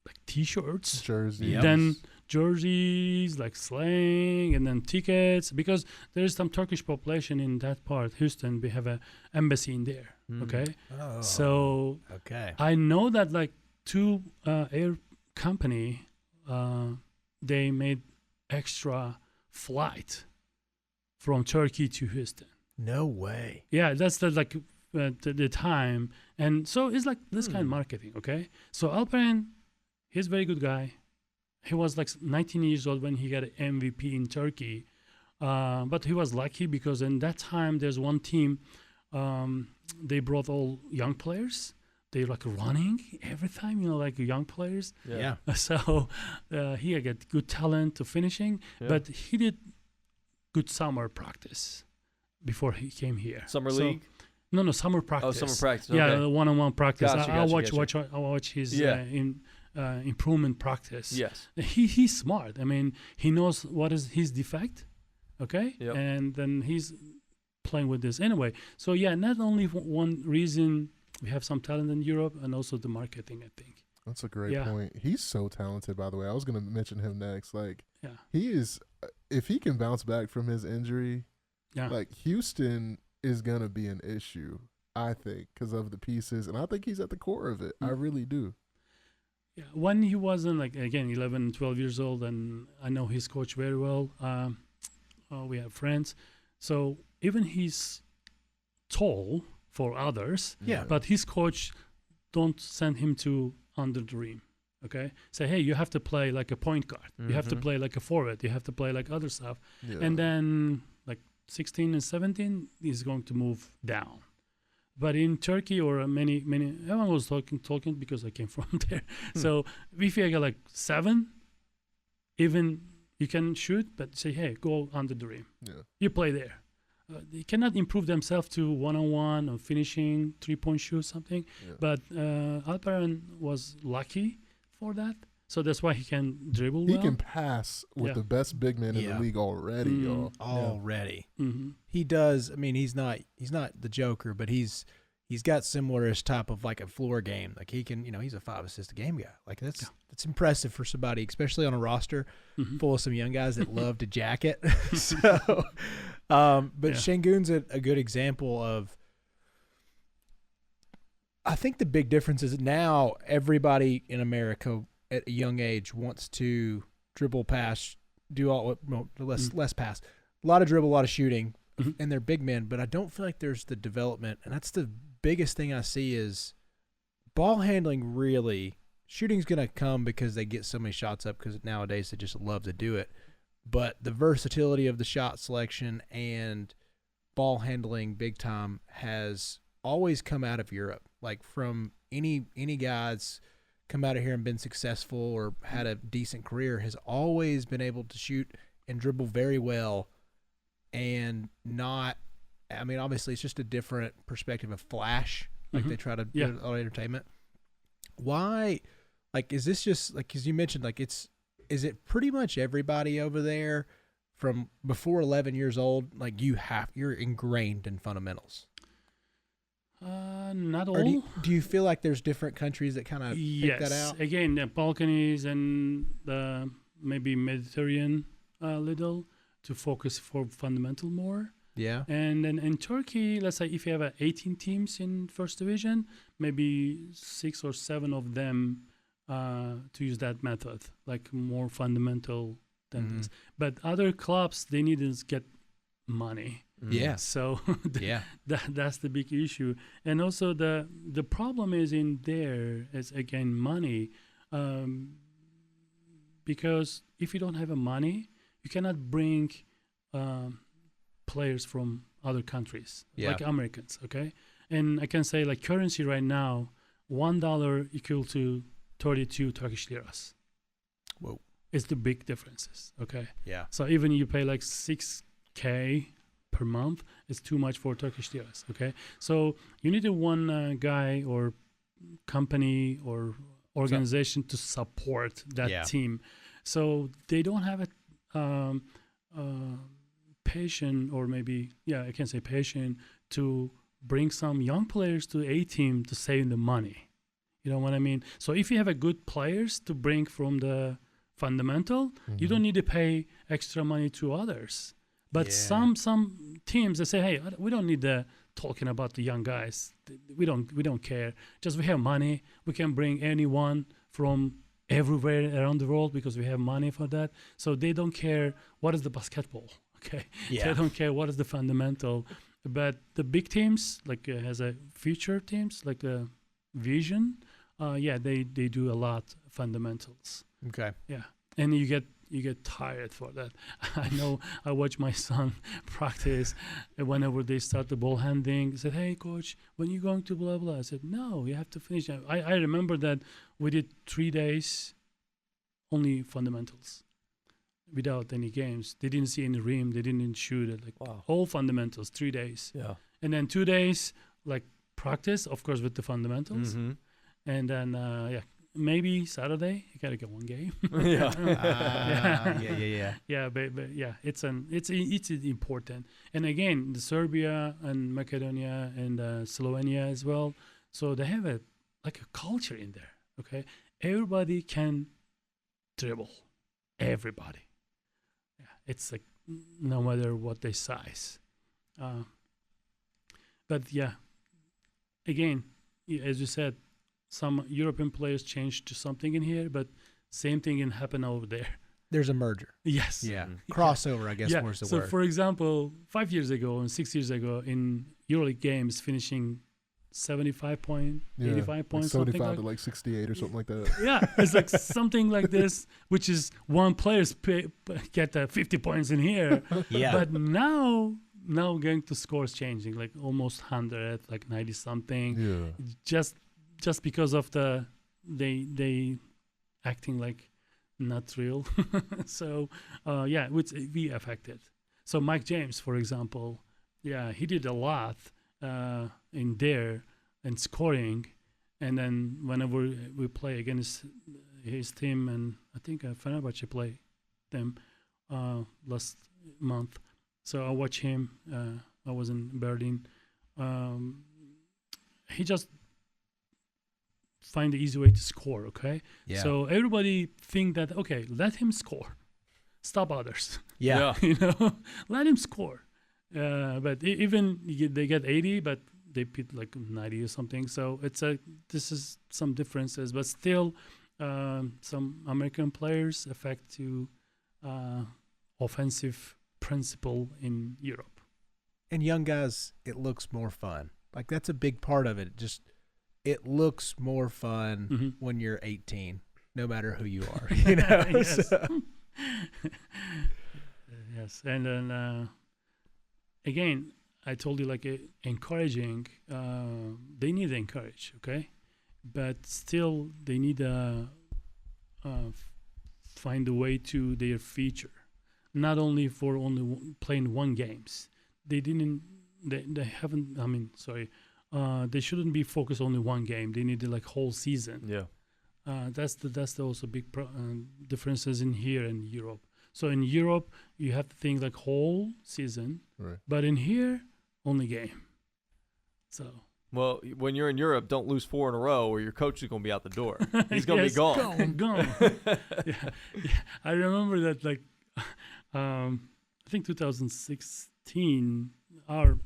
like T-shirts, jerseys, then jerseys, like slang, and then tickets, because there is some Turkish population in that part. Houston, we have a embassy in there. Okay, so I know that like two air company, they made extra flight from Turkey to Houston. No way. Yeah, that's the time, and so it's like this kind of marketing. Okay, so Alperen, he's a very good guy. He was like 19 years old when he got an MVP in Turkey, but he was lucky because in that time there's one team, they brought all young players. They like running every time, like young players. Yeah. So he got good talent to finishing, but he did good summer practice before he came here. Summer league? No, summer practice. Oh, summer practice. Okay. Yeah, one-on-one practice. Gotcha, I'll watch his improvement practice. Yes. He's smart. I mean, he knows what is his defect, okay? Yep. And then he's playing with this anyway. So yeah, not only one reason we have some talent in Europe, and also the marketing, I think. That's a great point. He's so talented, by the way. I was going to mention him next. Like, he is, if he can bounce back from his injury, like Houston is going to be an issue, I think, because of the pieces. And I think he's at the core of it. I really do. Yeah, when he wasn't like, again, 11, 12 years old, and I know his coach very well. We have friends. So even he's tall for others, but his coach don't send him to under the rim. Okay, say, hey, you have to play like a point guard. You have to play like a forward. You have to play like other stuff. And then like 16 and 17, he's going to move down. But in Turkey or many, everyone was talking because I came from there. So if you get like 7, even you can shoot, but say, hey, go under the rim. You play there. They cannot improve themselves to one-on-one or finishing, 3-point shoot, something. But Alperen was lucky for that. So that's why he can dribble well. He can pass with the best big man in the league already, y'all. Already. He does. I mean, he's not the Joker, but he's got similar-ish type of like a floor game. Like he can, he's a 5-assist a game guy. Like that's impressive for somebody, especially on a roster full of some young guys that love to jack it. So, but Şengün's a good example of. I think the big difference is now everybody in America at a young age wants to dribble, pass, do all less pass, a lot of dribble, a lot of shooting, and they're big men. But I don't feel like there's the development, and that's the biggest thing I see is ball handling really shooting's going to come because they get so many shots up because nowadays they just love to do it. But the versatility of the shot selection and ball handling big time has always come out of Europe. Like from any guys come out of here and been successful or had a decent career has always been able to shoot and dribble very well and not, I mean, obviously it's just a different perspective of flash. Like they try to do it on entertainment. Why, like, is this just like, cause you mentioned like is it pretty much everybody over there from before 11 years old? Like you're ingrained in fundamentals. Not all. Or do you feel like there's different countries that kind of pick that out? Again, the Balkans and the maybe Mediterranean little to focus for fundamental more. Yeah. And then in Turkey, let's say if you have 18 teams in first division, maybe 6 or 7 of them to use that method, like more fundamental than this. But other clubs, they need to get money. Yeah. So yeah, that's the big issue. And also the problem is in there is again money, because if you don't have money, you cannot bring players from other countries like Americans. Okay, and I can say like currency right now, $1 equal to 32 Turkish liras. Whoa, it's the big differences. Okay, yeah. So even you pay like 6K per month, it's too much for Turkish liras. Okay, so you need one guy or company or organization to support that team. So they don't have a patient, or maybe I can say patient, to bring some young players to a team to save the money. You know what I mean? So if you have a good players to bring from the fundamental, you don't need to pay extra money to others. But some teams, they say, hey, we don't need talking about the young guys. We don't care. Just we have money. We can bring anyone from everywhere around the world because we have money for that. So they don't care what is the basketball. Okay. They don't care what is the fundamental. But the big teams, like has a future teams, like the Vision, they do a lot fundamentals. Okay. Yeah. And you get tired for that. I know. I watch my son practice, and whenever they start the ball handling, they said, "Hey, coach, when you going to blah blah?" I said, "No, you have to finish." I remember that we did 3 days, only fundamentals, without any games. They didn't see any rim. They didn't shoot it. Like all fundamentals, 3 days. Yeah. And then 2 days like practice, of course, with the fundamentals, and then maybe Saturday you gotta get one game. But it's important. And again, the Serbia and Macedonia and Slovenia as well. So they have a culture in there. Okay, everybody can dribble. Everybody. Yeah, it's like no matter what their size. But again, as you said, some European players changed to something in here, but same thing can happen over there. There's a merger. Yes. Yeah. Crossover, I guess, was the word. So, for example, 5 years ago and 6 years ago in EuroLeague games, finishing 75 point, 85 points, 75 to like 68 or something like that. Yeah, it's like something like this, which is one player's get 50 points in here. But now going to scores changing, like almost 100, like 90 something. Yeah. Just because of they acting like not real. So which we affected. So Mike James, for example, he did a lot in there and scoring, and then whenever we play against his team, and I think Fenerbahce play them last month. So I watch him. I was in Berlin. He just find the easy way to score. Okay. Yeah. So everybody think that let him score, stop others. Yeah. Let him score. But even they get 80, but they put like 90 or something. So this is some differences, but still some American players affect to offensive principle in Europe. And young guys, it looks more fun. Like that's a big part of it. Just it looks more fun Mm-hmm. when you're 18, no matter who you are. You know. Yes. So- Yes, and then again, I told you like encouraging. They need encourage, okay, but still they need find a way to their future, not only for only playing one games. They didn't. They haven't. I mean, sorry. They shouldn't be focused only one game. They need like whole season. Yeah. That's also big differences in here and Europe. So in Europe, you have to think like whole season, Right. but in here, only game. So Well, when you're in Europe, don't lose 4 in a row, or your coach is going to be out the door. He's going to Yes, be gone. gone. yeah. I remember that like, I think 2016, our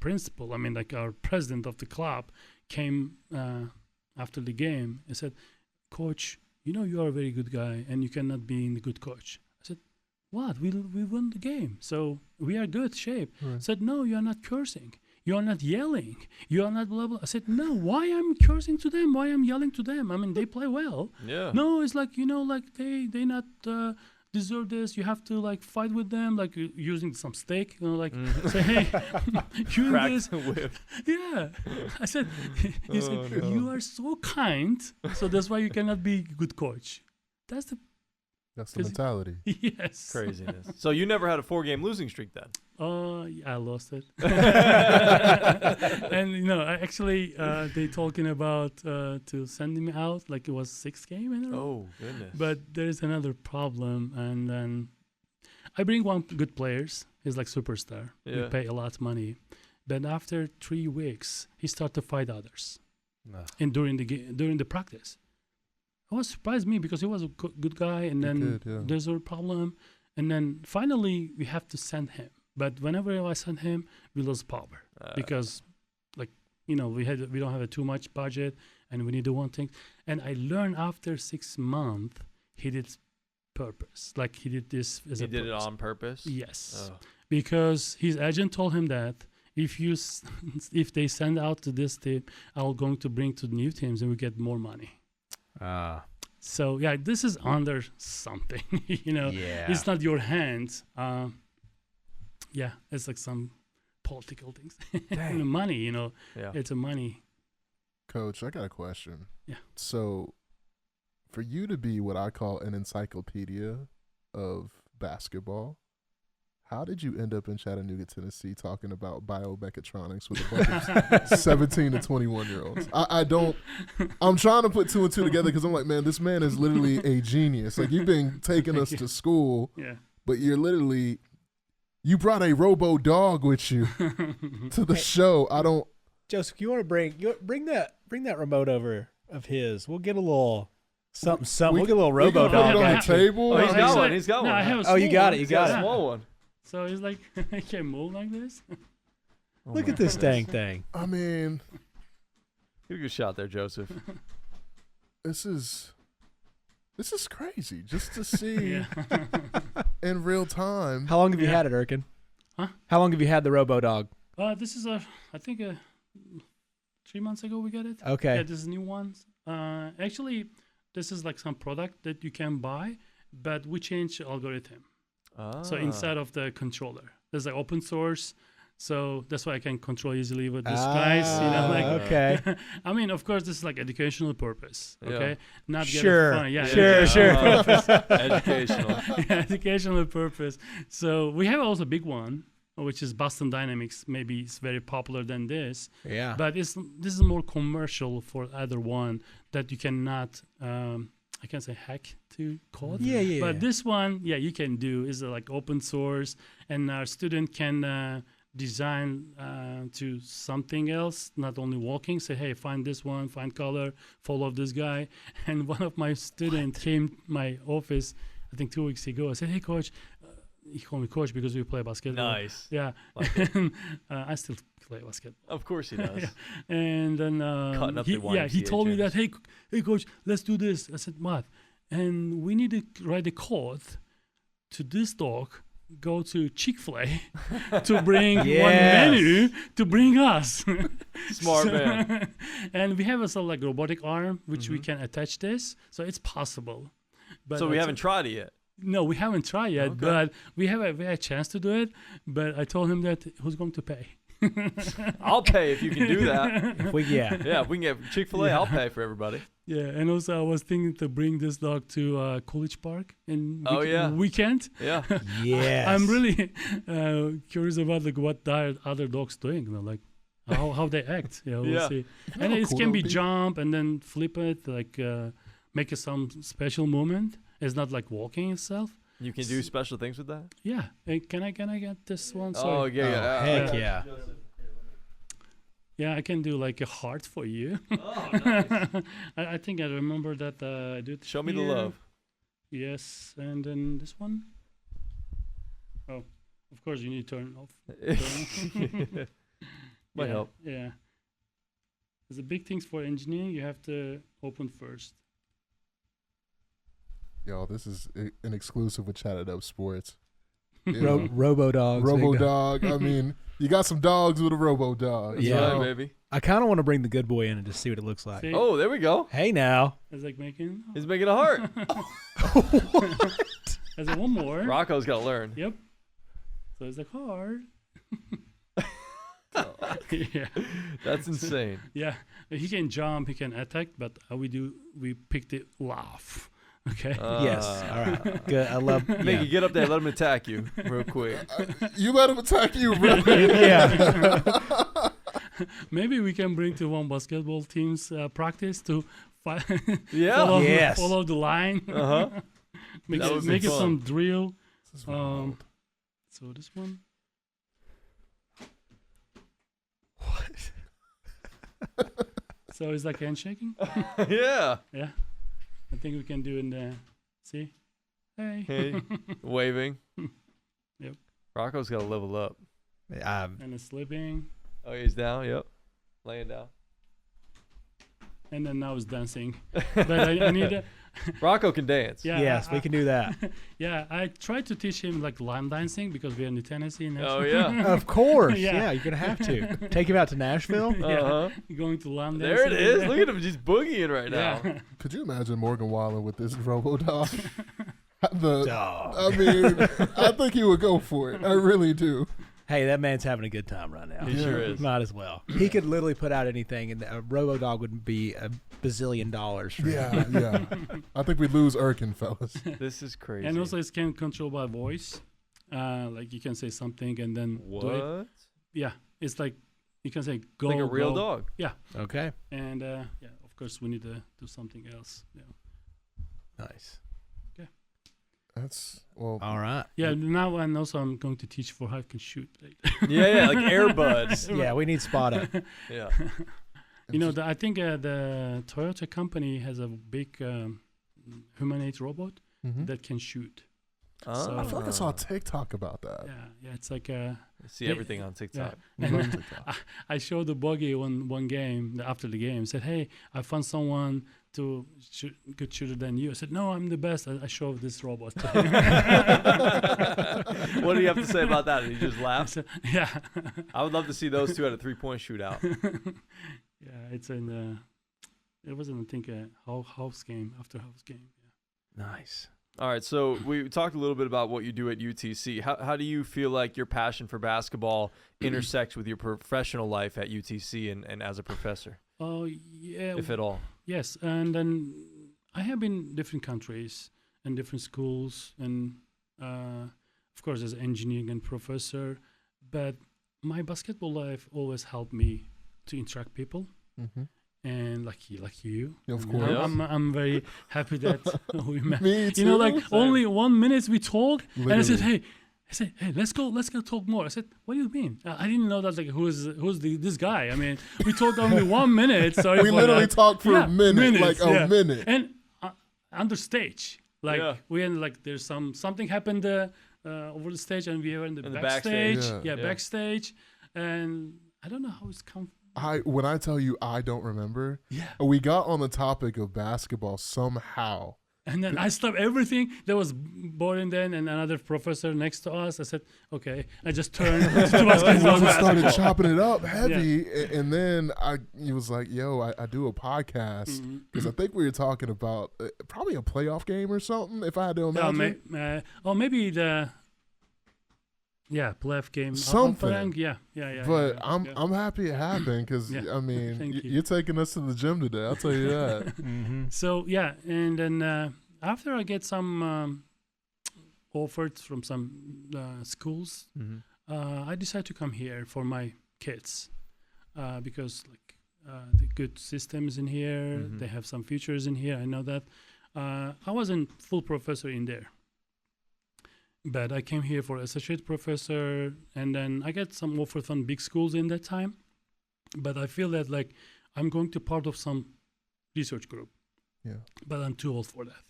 principal, I mean like our president of the club, came after the game and said, "Coach, you know you are a very good guy, and you cannot be in the good coach." I said, "What? We won the game, so we are good shape." Right. Said, "No, you are not cursing. You are not yelling. You are not blah blah." I said, "No, why I'm cursing to them? Why I'm yelling to them? I mean, they play well. Yeah. No, it's like like they not deserve this. You have to like fight with them, like using some steak. Like say, hey, you Crack this." the whip. Yeah, I said, he said, "You are so kind, so that's why you cannot be good coach." That's the That's the mentality. yes. Craziness. So you never had a 4-game losing streak then? Yeah, I lost it. And actually, they talking about to send me out like it was 6 game in a row. Oh, goodness. But there is another problem, and then I bring one good players. He's like superstar. We Yeah. pay a lot of money, but after 3 weeks, he started to fight others, Ugh. and during the practice, it was surprised me because he was a good guy, and then Good, yeah. there's a problem, and then finally we have to send him. But whenever I send him, we lose power because, we don't have too much budget, and we need to one thing. And I learned after 6 months, he did purpose. Like he did this as he a did it purpose. on purpose? Yes, Oh. because his agent told him that if they send out to this team, I'm going to bring to new teams and we get more money. So yeah, this is under something. Yeah. It's not your hands. Yeah, it's like some political things. Dang. Money, Yeah. it's a money. Coach, I got a question. Yeah. So, for you to be what I call an encyclopedia of basketball, how did you end up in Chattanooga, Tennessee, talking about biomechatronics with a bunch of 17 to 21-year-olds? I'm trying to put 2 and 2 together because I'm like, man, this man is literally a genius. Like, you've been taking us to school, Yeah. but you brought a robo dog with you to the show. Joseph, you want to bring that remote over of his? We'll get a little something. We'll get a little robo Put it dog. on the action. table. Oh, he's got like- one. He's got no, one. I have a Oh, you small got one. it. You He's got got a it. small one. So it's like I can move like this. Oh Look my at this goodness. dang thing. I mean, Get a good shot there, Joseph. this is crazy just to see Yeah. in real time. How long have you Yeah. had it, Erkan? Huh? How long have you had the robo dog? This is I think 3 months ago we got it. Okay. Yeah, this is new ones. Actually, this is like some product that you can buy, but we change the algorithm. So inside of the controller, there's like open source. So that's why I can control easily with this guys. okay. I mean, of course, this is like educational purpose. Okay, Yeah. not Sure. getting fun. Yeah, Sure. Educational. yeah, educational purpose. So we have also big one, which is Boston Dynamics. Maybe it's very popular than this, Yeah. but this is more commercial for other one that you cannot. I can't say hack to code. Yeah. But this one, yeah, you can do. Is like open source, and our student can design to something else, not only walking. Say, hey, find this one, find color, follow this guy. And one of my students came to my office, I think 2 weeks ago. I said, hey, coach. He called me coach because we play basketball. Nice. Yeah. Like And, I still play basketball. Of course he does. Yeah. And then Cutting up he, the yeah, he YMCA told me gyms. that, hey, coach, let's do this. I said, what? And we need to write a code to this dog go to Chick-fil-A to bring one Yes. menu to bring us. Smart man. And we have a sort of like robotic arm which we can attach this, so it's possible. But So we haven't tried it yet. No, we haven't tried yet, Okay. but we have a chance to do it. But I told him that who's going to pay. I'll pay if you can do that. If we, yeah. Yeah, if we can get Chick-fil-A, I'll pay for everybody. Yeah, and also I was thinking to bring this dog to Coolidge Park in weekend. Yeah. Yes. I'm really curious about like what the other dogs doing, you know, like how they act. Yeah, we'll Yeah. see. You know And how it cool can that be would jump and then flip it, like make it some special movement. It's not like walking itself. You can do special things with that? Yeah. Hey, can I get this one? Oh, Sorry. yeah. Heck yeah. Yeah, I can do like a heart for you. Oh, nice. I think I remember that I do it. Show me the here. love. Yes, and then this one. Oh, of course you need to turn off. Might Yeah, help. Yeah. There's a big things for engineering. You have to open first. Y'all, this is an exclusive with Chatt It Up Sports. Robo dogs. Robo big dog. dog. I mean, you got some dogs with a robo dog. That's Yeah. right, baby. I kind of want to bring the good boy in and just see what it looks like. See? Oh, there we go. Hey now. It's like making. He's making a heart. There's one more. Rocco's got to learn. Yep. So it's a card. Yeah. That's insane. Yeah. He can jump. He can attack. But we picked it laugh. Okay. Yes. All right. Good. I love. Mickey, get up there. Let him attack you real quick. You let him attack you, bro. Yeah. Maybe we can bring to one basketball team's practice to Yeah. follow, Yes. follow the line. Uh-huh. make That it, would be make it fun. some drill. This is wild. So this one. So it's like handshaking. Yeah. Yeah. I think we can do in the. See. Hey. Hey. Waving. Yep. Rocco's got to level up. And it's slipping. Oh, he's down. Yep. Laying down. And then now it's dancing. But I need a. Rocco can dance. Yeah. Yes, we can do that. Yeah, I tried to teach him like line dancing because we're in the Tennessee. Oh, National- yeah. Of course. Yeah. Yeah. You're gonna have to take him out to Nashville. Yeah. Uh-huh. Going to line There it dancing. is. Look at him just boogieing right now. Yeah. Could you imagine Morgan Wallen with this robo dog? Dog. I mean, I think he would go for it. I really do. Hey, that man's having a good time right now. He sure is. Might as well. He could literally put out anything, and a robo dog would be $1 bazillion. For him. Yeah. I think we lose Erkan, fellas. This is crazy. And also, it can control by voice. Like you can say something and then do it. What? Yeah, it's like you can say go. Like a real go. dog. Okay. And yeah, of course we need to do something else. Yeah. Nice. That's well. All right. Yeah. Now and also I'm going to teach for how I can shoot. Yeah, like Airbuds. Yeah, we need spot up. Yeah. You know, I think the Toyota company has a big humanoid robot Mhm. that can shoot. Oh. I feel like I saw a TikTok about that. Yeah, it's like a. I see everything on TikTok. Yeah. Love And TikTok. I showed the buggy one game after the game. Said, "Hey, I found someone to shoot, good shooter than you." I said, "No, I'm the best." I showed this robot. What do you have to say about that? He just I laughed. said, yeah, I would love to see those two at a 3-point shootout. yeah. It's in the. It wasn't, I think, a house game after house game. Yeah. Nice. All right, so we talked a little bit about what you do at UTC. How do you feel like your passion for basketball intersects with your professional life at UTC and as a professor, Oh yeah. if at all? Yes, and then I have been in different countries and different schools, and of course as engineering and professor. But my basketball life always helped me to interact people, Mhm. and like you. Of And course. I'm very happy that we met. Me too. You know, like Same. only 1 minute we talk, and I said, Literally. hey, let's go talk more. I said, what do you mean? I didn't know that. Like, who's this guy? I mean, we talked only 1 minute. Sorry We for literally that. talked for Yeah, a minute, minutes, like yeah. a minute. And on the stage, like Yeah. we had like there's something happened over the stage, and we were in the In the backstage. backstage. Yeah. Yeah. Backstage, and I don't know how it's come. When I tell you I don't remember, Yeah. we got on the topic of basketball somehow. And then I stopped everything. There was boring then, and another professor next to us. I said, "Okay." I just turned to basketball. We started chopping it up heavy, and then he was like, "Yo, I do a podcast," because I think we were talking about probably a playoff game or something. If I had to imagine, or maybe the playoff game. Something. Yeah. But I'm happy it happened because I mean you're taking us to the gym today. I'll tell you that. So and then after I get some offers from some schools, I decided to come here for my kids because the good systems in here. They have some features in here. I know that. I wasn't full professor in there. But I came here for associate professor, and then I got some offer from big schools in that time. But I feel that I'm going to part of some research group. Yeah. But I'm too old for that.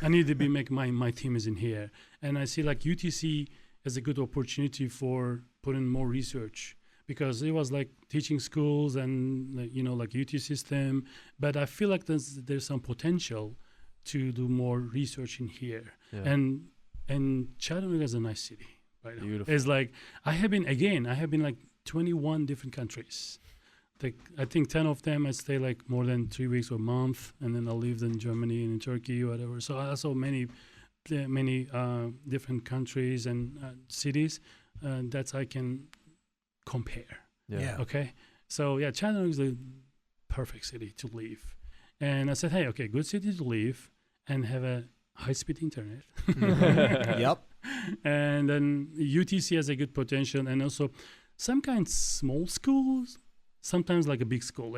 I need to be my team is in here, and I see UTC as a good opportunity for putting more research because it was teaching schools and UT system. But I feel like there's some potential to do more research in here And Chattanooga is a nice city right now. Beautiful. It's I have been 21 different countries. I think 10 of them I stay more than 3 weeks or a month, and then I lived in Germany and in Turkey or whatever. So I saw many different countries and cities that I can compare. Yeah. Okay. So Chattanooga is the perfect city to live. And I said, hey, okay, good city to live and have a high-speed internet. Yep. And then UTC has a good potential, and also some kind small schools, sometimes a big school.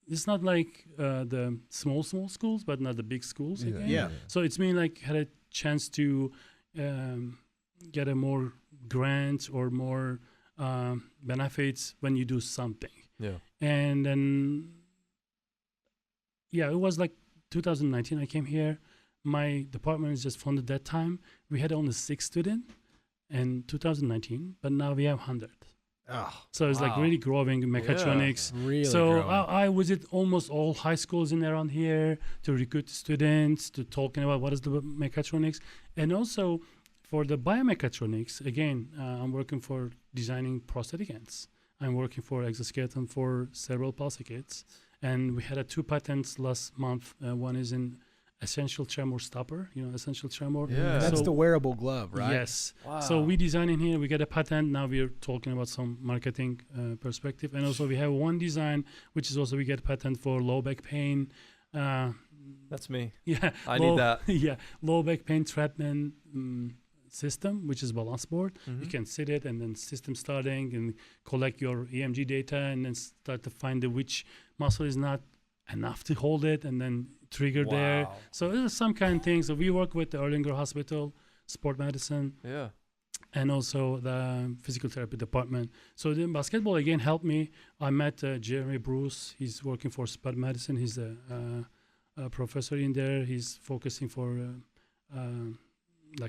It's not the small schools, but not the big schools. Yeah. So it's mean had a chance to get a more grants or more benefits when you do something. Yeah. And then it was 2019 I came here. My department is just funded that time. We had only 6 students in 2019, but now we have 100. Oh, so it's really growing in mechatronics. Yeah, really so growing. I visit almost all high schools in around here to recruit students, to talking about what is the mechatronics. And also for the biomechatronics, again, I'm working for designing prosthetic hands. I'm working for exoskeleton for cerebral palsy kids. And we had 2 patents last month. One is in essential tremor stopper, essential tremor. Yeah. That's the wearable glove, right? Yes. Wow. So we design in here, we get a patent. Now we're talking about some marketing perspective. And also we have one design, which is also we get patent for low back pain. That's me. Yeah. I need that. Yeah. Low back pain treatment system, which is balance board. You can sit it and then system starting and collect your EMG data and then start to find which muscle is not enough to hold it and then trigger there. So there's some kind of things. So we work with the Erlanger Hospital, sport medicine, and also the physical therapy department. So the basketball again helped me. I met Jeremy Bruce. He's working for sport medicine. He's a professor in there. He's focusing for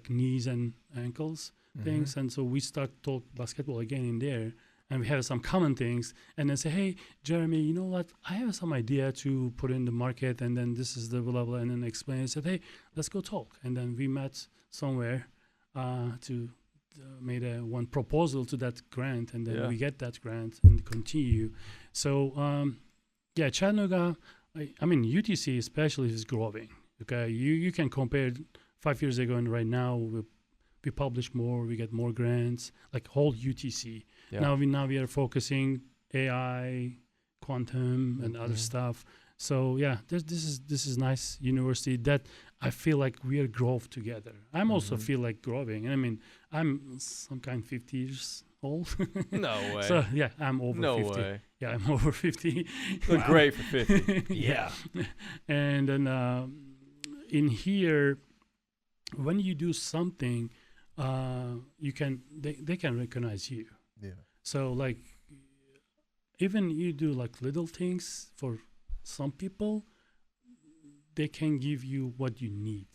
knees and ankles things. And so we start talk basketball again in there. And we have some common things, and then say, hey, Jeremy, you know what? I have some idea to put in the market, and then this is the blah, blah, and then explain. I said, hey, let's go talk. And then we met somewhere to made one proposal to that grant, and then we get that grant and continue. So, Chattanooga, I mean, UTC especially is growing. Okay, you can compare 5 years ago and right now. We publish more, we get more grants, whole UTC. Yeah. Now we are focusing AI, quantum, and other stuff. So this is nice university that I feel like we are growth together. I'm also feel like growing. I mean, I'm some kind 50 years old. No way. So I'm over 50. No way. Yeah, I'm over 50. Look great for 50. Yeah. And then in here, when you do something, they can recognize you. Yeah. So even you do little things for some people, they can give you what you need.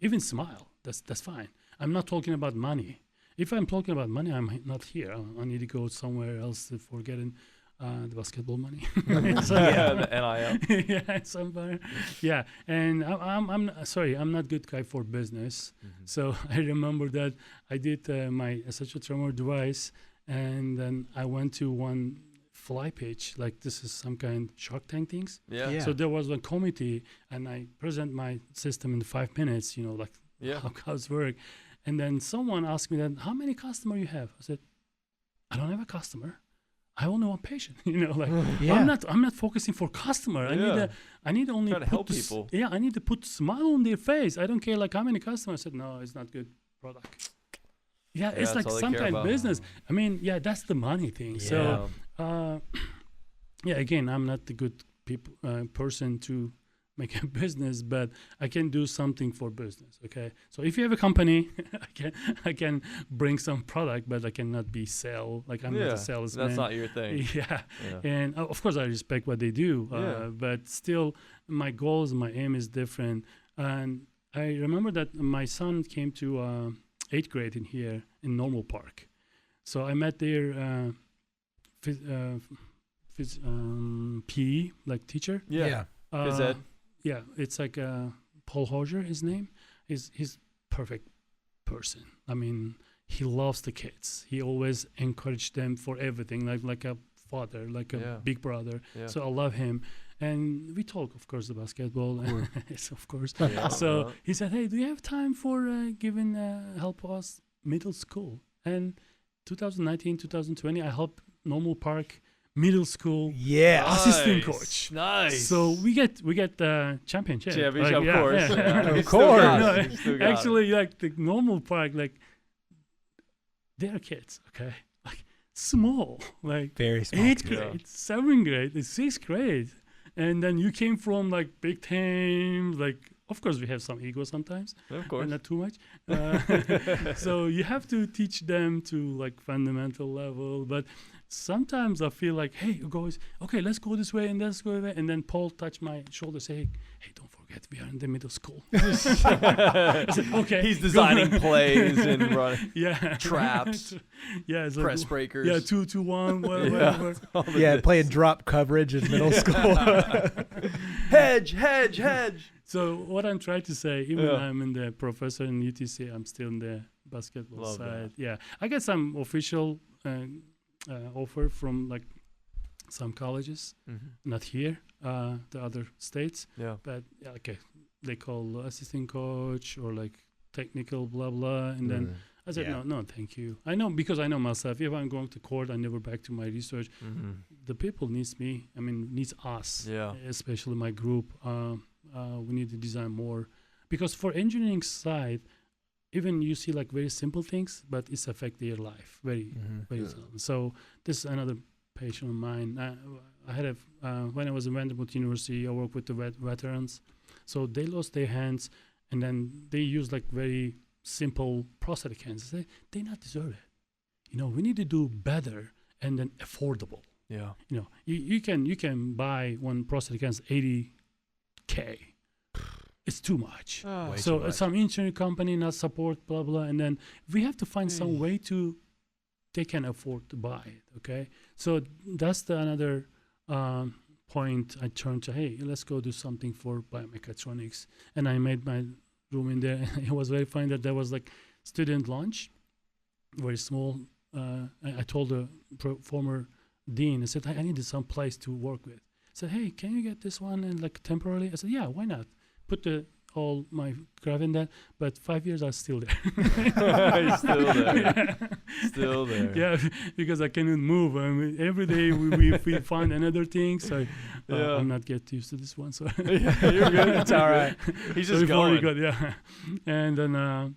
Even smile, that's fine. I'm not talking about money. If I'm talking about money, I'm not here. I need to go somewhere else to forget the basketball money. The NIL. Yeah, somewhere. Yeah, and I'm sorry, I'm not good guy for business. So I remember that I did my essential tremor device, and then I went to one fly pitch, like this is some kind Shark Tank things. Yeah. So there was a committee, and I present my system in 5 minutes. Like how it's work, and then someone asked me then, how many customer you have? I said, I don't have a customer. I only want patient. I'm not focusing for customer. I need only try to help people. I need to put smile on their face. I don't care like how many customers. I said, no, it's not good product. Yeah, it's like some kind of business. I mean, that's the money thing. So, again, I'm not the good person to make a business, but I can do something for business. Okay, so if you have a company, I can bring some product, but I cannot be sell. Like I'm not a salesman. That's not your thing. And of course I respect what they do, but still my goals, my aim is different. And I remember that my son came to 8th grade in here in Normal Park, so I met their PE like teacher. Phys ed. Yeah, it's like Paul Hozier, his name. He's perfect person. I mean, he loves the kids. He always encouraged them for everything, like a father, like a big brother. So I love him. And we talk, of course, the basketball. Yes, of course. So he said, hey, do you have time for giving help us middle school? And 2019, 2020, I helped Normal Park middle school assistant coach. Nice. So we get the championship. Championship, of course. Of course. Actually, like the Normal Park, like they're kids, okay? Like small, like very small. 8th grade, 7th grade, 6th grade. And then you came from like big teams, like of course we have some ego sometimes, of course, but not too much. So you have to teach them to like fundamental level, but sometimes I feel like, hey, you guys, okay, let's go this way and let's go that. And then Paul touched my shoulder, say, hey, don't forget, we are in the middle school. I said, okay. He's designing plays and running traps, so press breakers. 2-2-1, whatever. Playing drop coverage in middle school. hedge. So what I'm trying to say, even I'm in the professor in UTC, I'm still in the basketball side. That. Yeah, I get some official offer from like some colleges, not here, the other states. But okay, they call assistant coach or like technical blah blah, and then I said no, thank you. I know because I know myself. If I'm going to court, I never back to my research. The people needs me. I mean, needs us. Especially my group. We need to design more because for engineering side. Even you see like very simple things, but it's affect their life very. So this is another patient of mine. I had when I was in Vanderbilt University, I worked with the veterans. So they lost their hands, and then they use like very simple prosthetic hands. They not deserve it. We need to do better and then affordable. You can buy one prosthetic hands $80,000. It's too much. So too much. Some insurance company not support, blah, blah. And then we have to find some way they can afford to buy it, okay? So that's another point I turned to, hey, let's go do something for biomechatronics. And I made my room in there. It was very funny that there was like student lunch, very small. I told the former dean, I said, I needed some place to work with. I said, hey, can you get this one and like temporarily? I said, yeah, why not? Put all my graph in that, but 5 years I'm still there. You're still there. Still there. Yeah, because I cannot move. I mean, every day we find another thing, so I'm not get used to this one. So you're good. It's all right. He's just going. Good, and then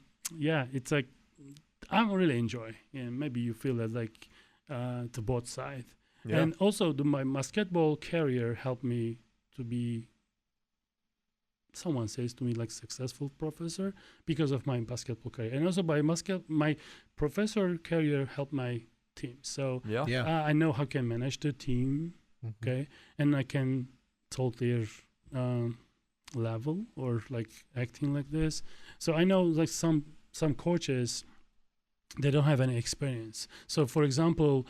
it's like I really enjoy. Yeah, maybe you feel that like to both sides. And also my basketball career helped me to be. Someone says to me like successful professor because of my basketball career, and also my professor career helped my team. So I know how can manage the team, okay, and I can talk their level or like acting like this. So I know like some coaches, they don't have any experience. So for example,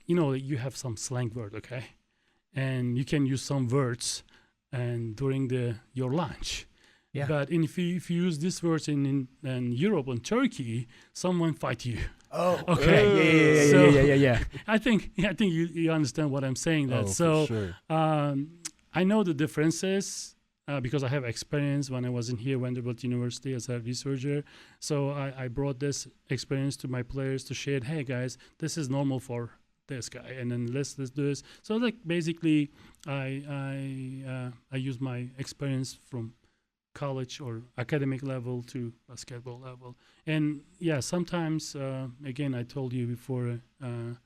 you have some slang word, okay, and you can use some words and during your lunch. Yeah. But if you use these words in Europe and Turkey, someone fight you. Oh, okay. Yeah. I think you understand what I'm saying. That for sure. I know the differences because I have experience when I was in here Vanderbilt University as a researcher. So I brought this experience to my players to share. Hey guys, this is normal for this guy, and then let's do this. So like basically, I use my experience from college or academic level to basketball level. And yeah, sometimes again I told you before, I'm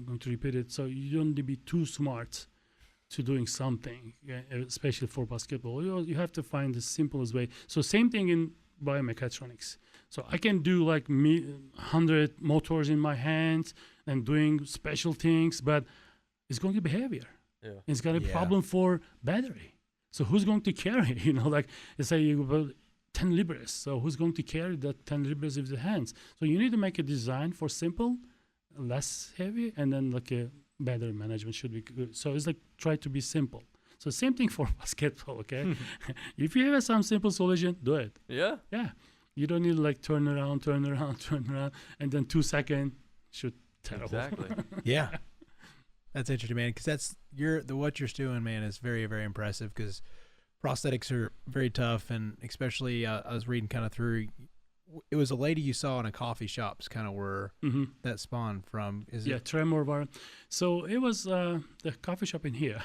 going to repeat it, so you don't need to be too smart to doing something, especially for basketball. You have to find the simplest way. So same thing in biomechatronics. So I can do like 100 motors in my hands and doing special things, but it's going to be heavier. It's got a problem for battery. So who's going to carry? Like let's say you have 10 libras. So who's going to carry that 10 libras with the hands? So you need to make a design for simple, less heavy, and then like a battery management should be good. So it's like try to be simple. So same thing for basketball, okay? If you have some simple solution, do it. Yeah. Yeah. You don't need to like turn around, and then 2 seconds shoot terrible. Exactly. Yeah. That's interesting, man, because what you're doing, man, is very, very impressive because prosthetics are very tough, and especially I was reading kind of through, it was a lady you saw in a coffee shop is kind of where that spawned from. Tremor var. So it was the coffee shop in here,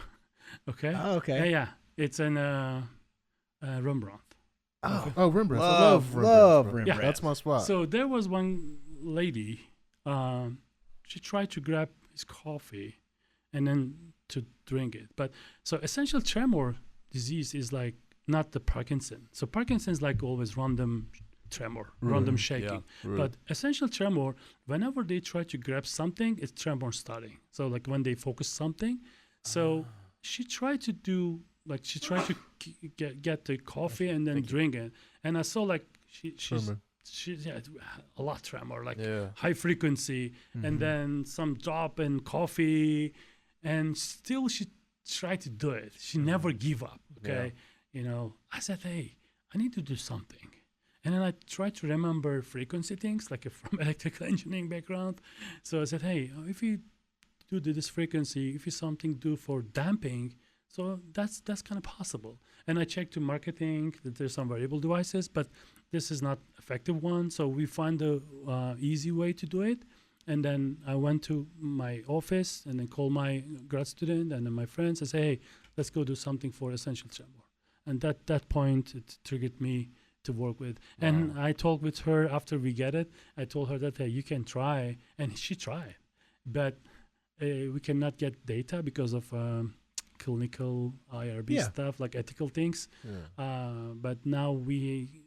okay? Oh, okay. Yeah. It's in Rembrandt. Oh, Rembrandt. Love Rembrandt. Yeah. That's my spot. So there was one lady, she tried to grab his coffee and then to drink it. But so essential tremor disease is like not the Parkinson. So Parkinson is like always random tremor, random shaking. Right. But essential tremor, whenever they try to grab something, it's tremor starting. So like when they focus something. So she tried to do, like she tried to get the coffee and then drink it. And I saw like she's a lot tremor, like high frequency, and then some drop in coffee, and still she tried to do it. She never give up. Okay, I said, hey, I need to do something, and then I tried to remember frequency things, like from electrical engineering background. So I said, hey, if you do this frequency, if you something do for damping, so that's kind of possible. And I checked to marketing that there's some variable devices, but this is not effective one. So we find the easy way to do it. And then I went to my office and then called my grad student and then my friends and say, hey, let's go do something for essential tremor. And that point, it triggered me to work with. Wow. And I talked with her after we get it. I told her that, hey, you can try. And she tried. But we cannot get data because of clinical IRB stuff, like ethical things. But now we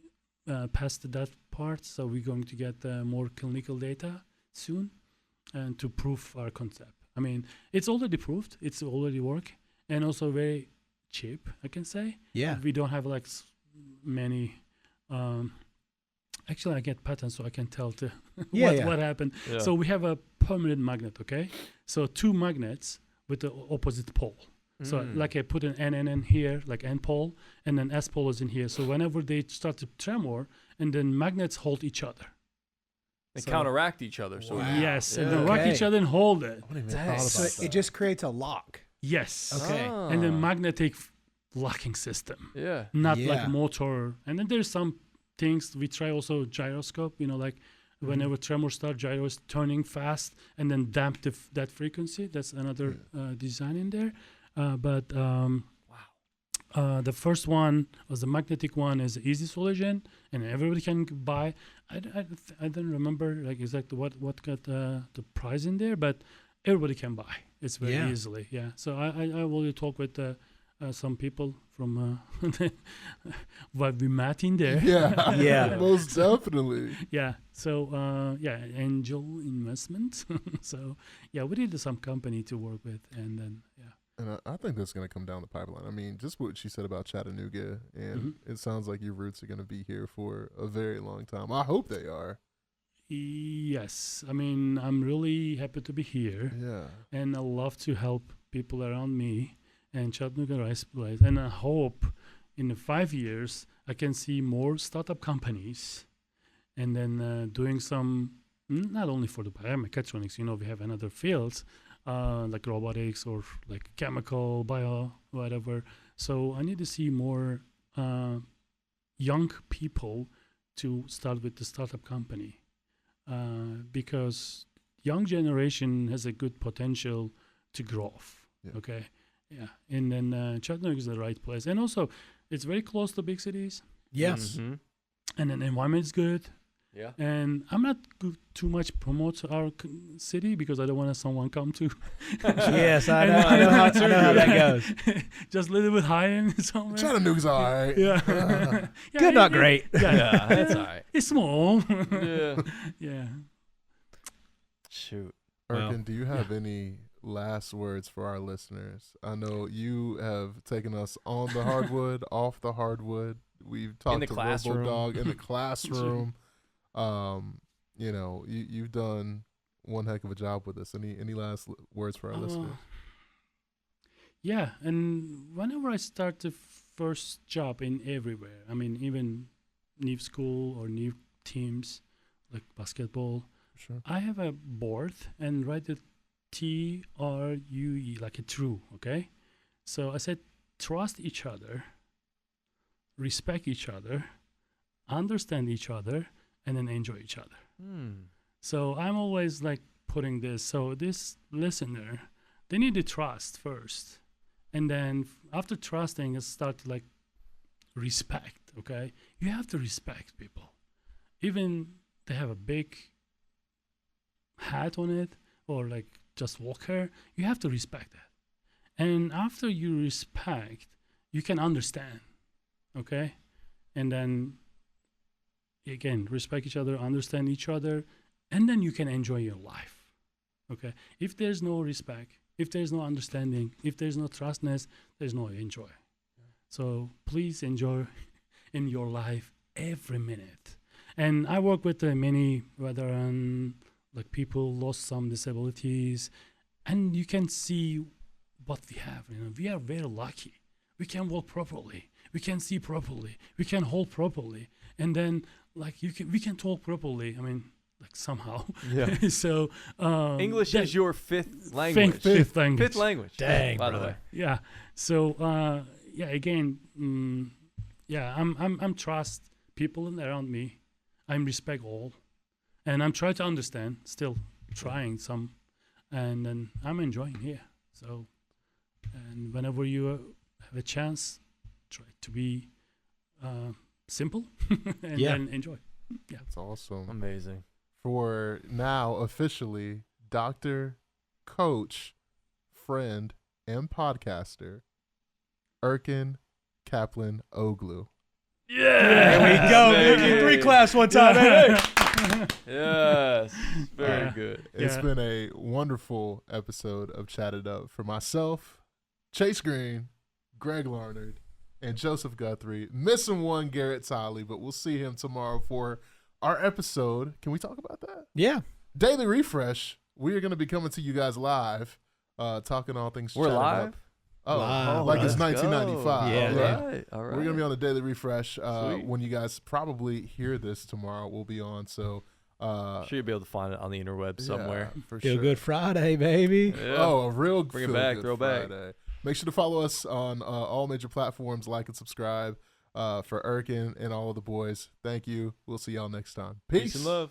passed that part. So we're going to get more clinical data soon and to prove our concept. I mean, it's already proved, it's already work, and also very cheap, I can say. Yeah. We don't have like many actually I get patents so I can tell what happened. Yeah. So we have a permanent magnet, okay? So 2 magnets with the opposite pole. So like I put an N in here, like N pole, and then S pole is in here. So whenever they start to tremor, and then magnets hold each other. They counteract each other. So yes, and then rock each other and hold it. So it just creates a lock. Yes. Okay. And then magnetic locking system. Yeah. Not like motor. And then there's some things we try also gyroscope. Like whenever tremor starts, gyro is turning fast and then damp that frequency. That's another design in there. The first one was the magnetic one is easy solution and everybody can buy. I don't remember like exactly what got the price in there, but everybody can buy. It's very easily. Yeah. So I will talk with some people from what we met in there. Yeah. Most definitely. Yeah. So angel investment. So we needed some company to work with, and then And I think that's going to come down the pipeline. I mean, just what you said about Chattanooga, and it sounds like your roots are going to be here for a very long time. I hope they are. Yes, I mean, I'm really happy to be here, Yeah. and I love to help people around me and Chattanooga Rice Place. And I hope in the 5 years I can see more startup companies, and then doing some not only for the biomechatronics. We have another fields like robotics or like chemical, bio, whatever. So I need to see more young people to start with the startup company. Because young generation has a good potential to grow. Yeah. Okay, yeah, and then Chattanooga is the right place, and also it's very close to big cities, Yes. Mm-hmm. and then environment is good. Yeah. And I'm not too much promote our city because I don't want someone come to. Yes, I know how that goes. Just a little bit high in somewhere. Chattanooga's all right. Yeah. Yeah, Good, not great. Yeah, that's all right. It's small. Yeah. Yeah. Shoot. Erkan, Wow. do you have any last words for our listeners? I know you have taken us on the hardwood, off the hardwood. We've talked the to classroom. RoboDog in the classroom. You've done one heck of a job with us. Any last words for our listeners? Yeah, and whenever I start the first job in everywhere, I mean, even new school or new teams like basketball, Sure. I have a board and write the TRUE, like a true, okay? So I said, trust each other, respect each other, understand each other, and then enjoy each other. So I'm always like putting this. So this listener, they need to trust first. And then after trusting, it start to like respect, okay? You have to respect people. Even they have a big hat on it or like just walker, you have to respect that. And after you respect, you can understand, okay? And then again, respect each other, understand each other, and then you can enjoy your life, okay? If there's no respect, if there's no understanding, if there's no trustness, there's no enjoy. So please enjoy in your life every minute. And I work with many veteran, like people lost some disabilities, and you can see what we have. We are very lucky. We can walk properly. We can see properly. We can hold properly. And then like we can talk properly. I mean, like somehow. Yeah. So English is your fifth language. Fifth language. Fifth language. Dang, by the brother. way. Yeah. So yeah. Again, yeah. I'm trust people around me. I'm respect all, and I'm trying to understand. Still trying some, and then I'm enjoying here. So, and whenever you have a chance, try to be simple and then enjoy. Yeah. That's awesome. Amazing. For now, officially, Dr., Coach, friend, and podcaster, Erkan Kaplanoglu. There we go. Baby. 3 class one time. Hey. Yes. Very good. It's Yeah. been a wonderful episode of Chatt It Up for myself, Chase Green, Greg Larnard, and Joseph Guthrie. Missing one, Garrett Tiley, but we'll see him tomorrow for our episode. Can we talk about that? Yeah. Daily Refresh. We are going to be coming to you guys live, talking all things We're Chatt It live? Up. Oh, Live. like it's let's go. 1995. Yeah. All right. All right. We're going to be on the Daily Refresh Sweet. when you guys probably hear this tomorrow. We'll be on, so... Sure you'll be able to find it on the interwebs somewhere. Yeah, for Feel sure. Good Friday, baby. Yeah. Oh, a real Bring it feel back, good throw back. Friday. Make sure to follow us on all major platforms, like and subscribe for Erkan and all of the boys. Thank you. We'll see y'all next time. Peace and love.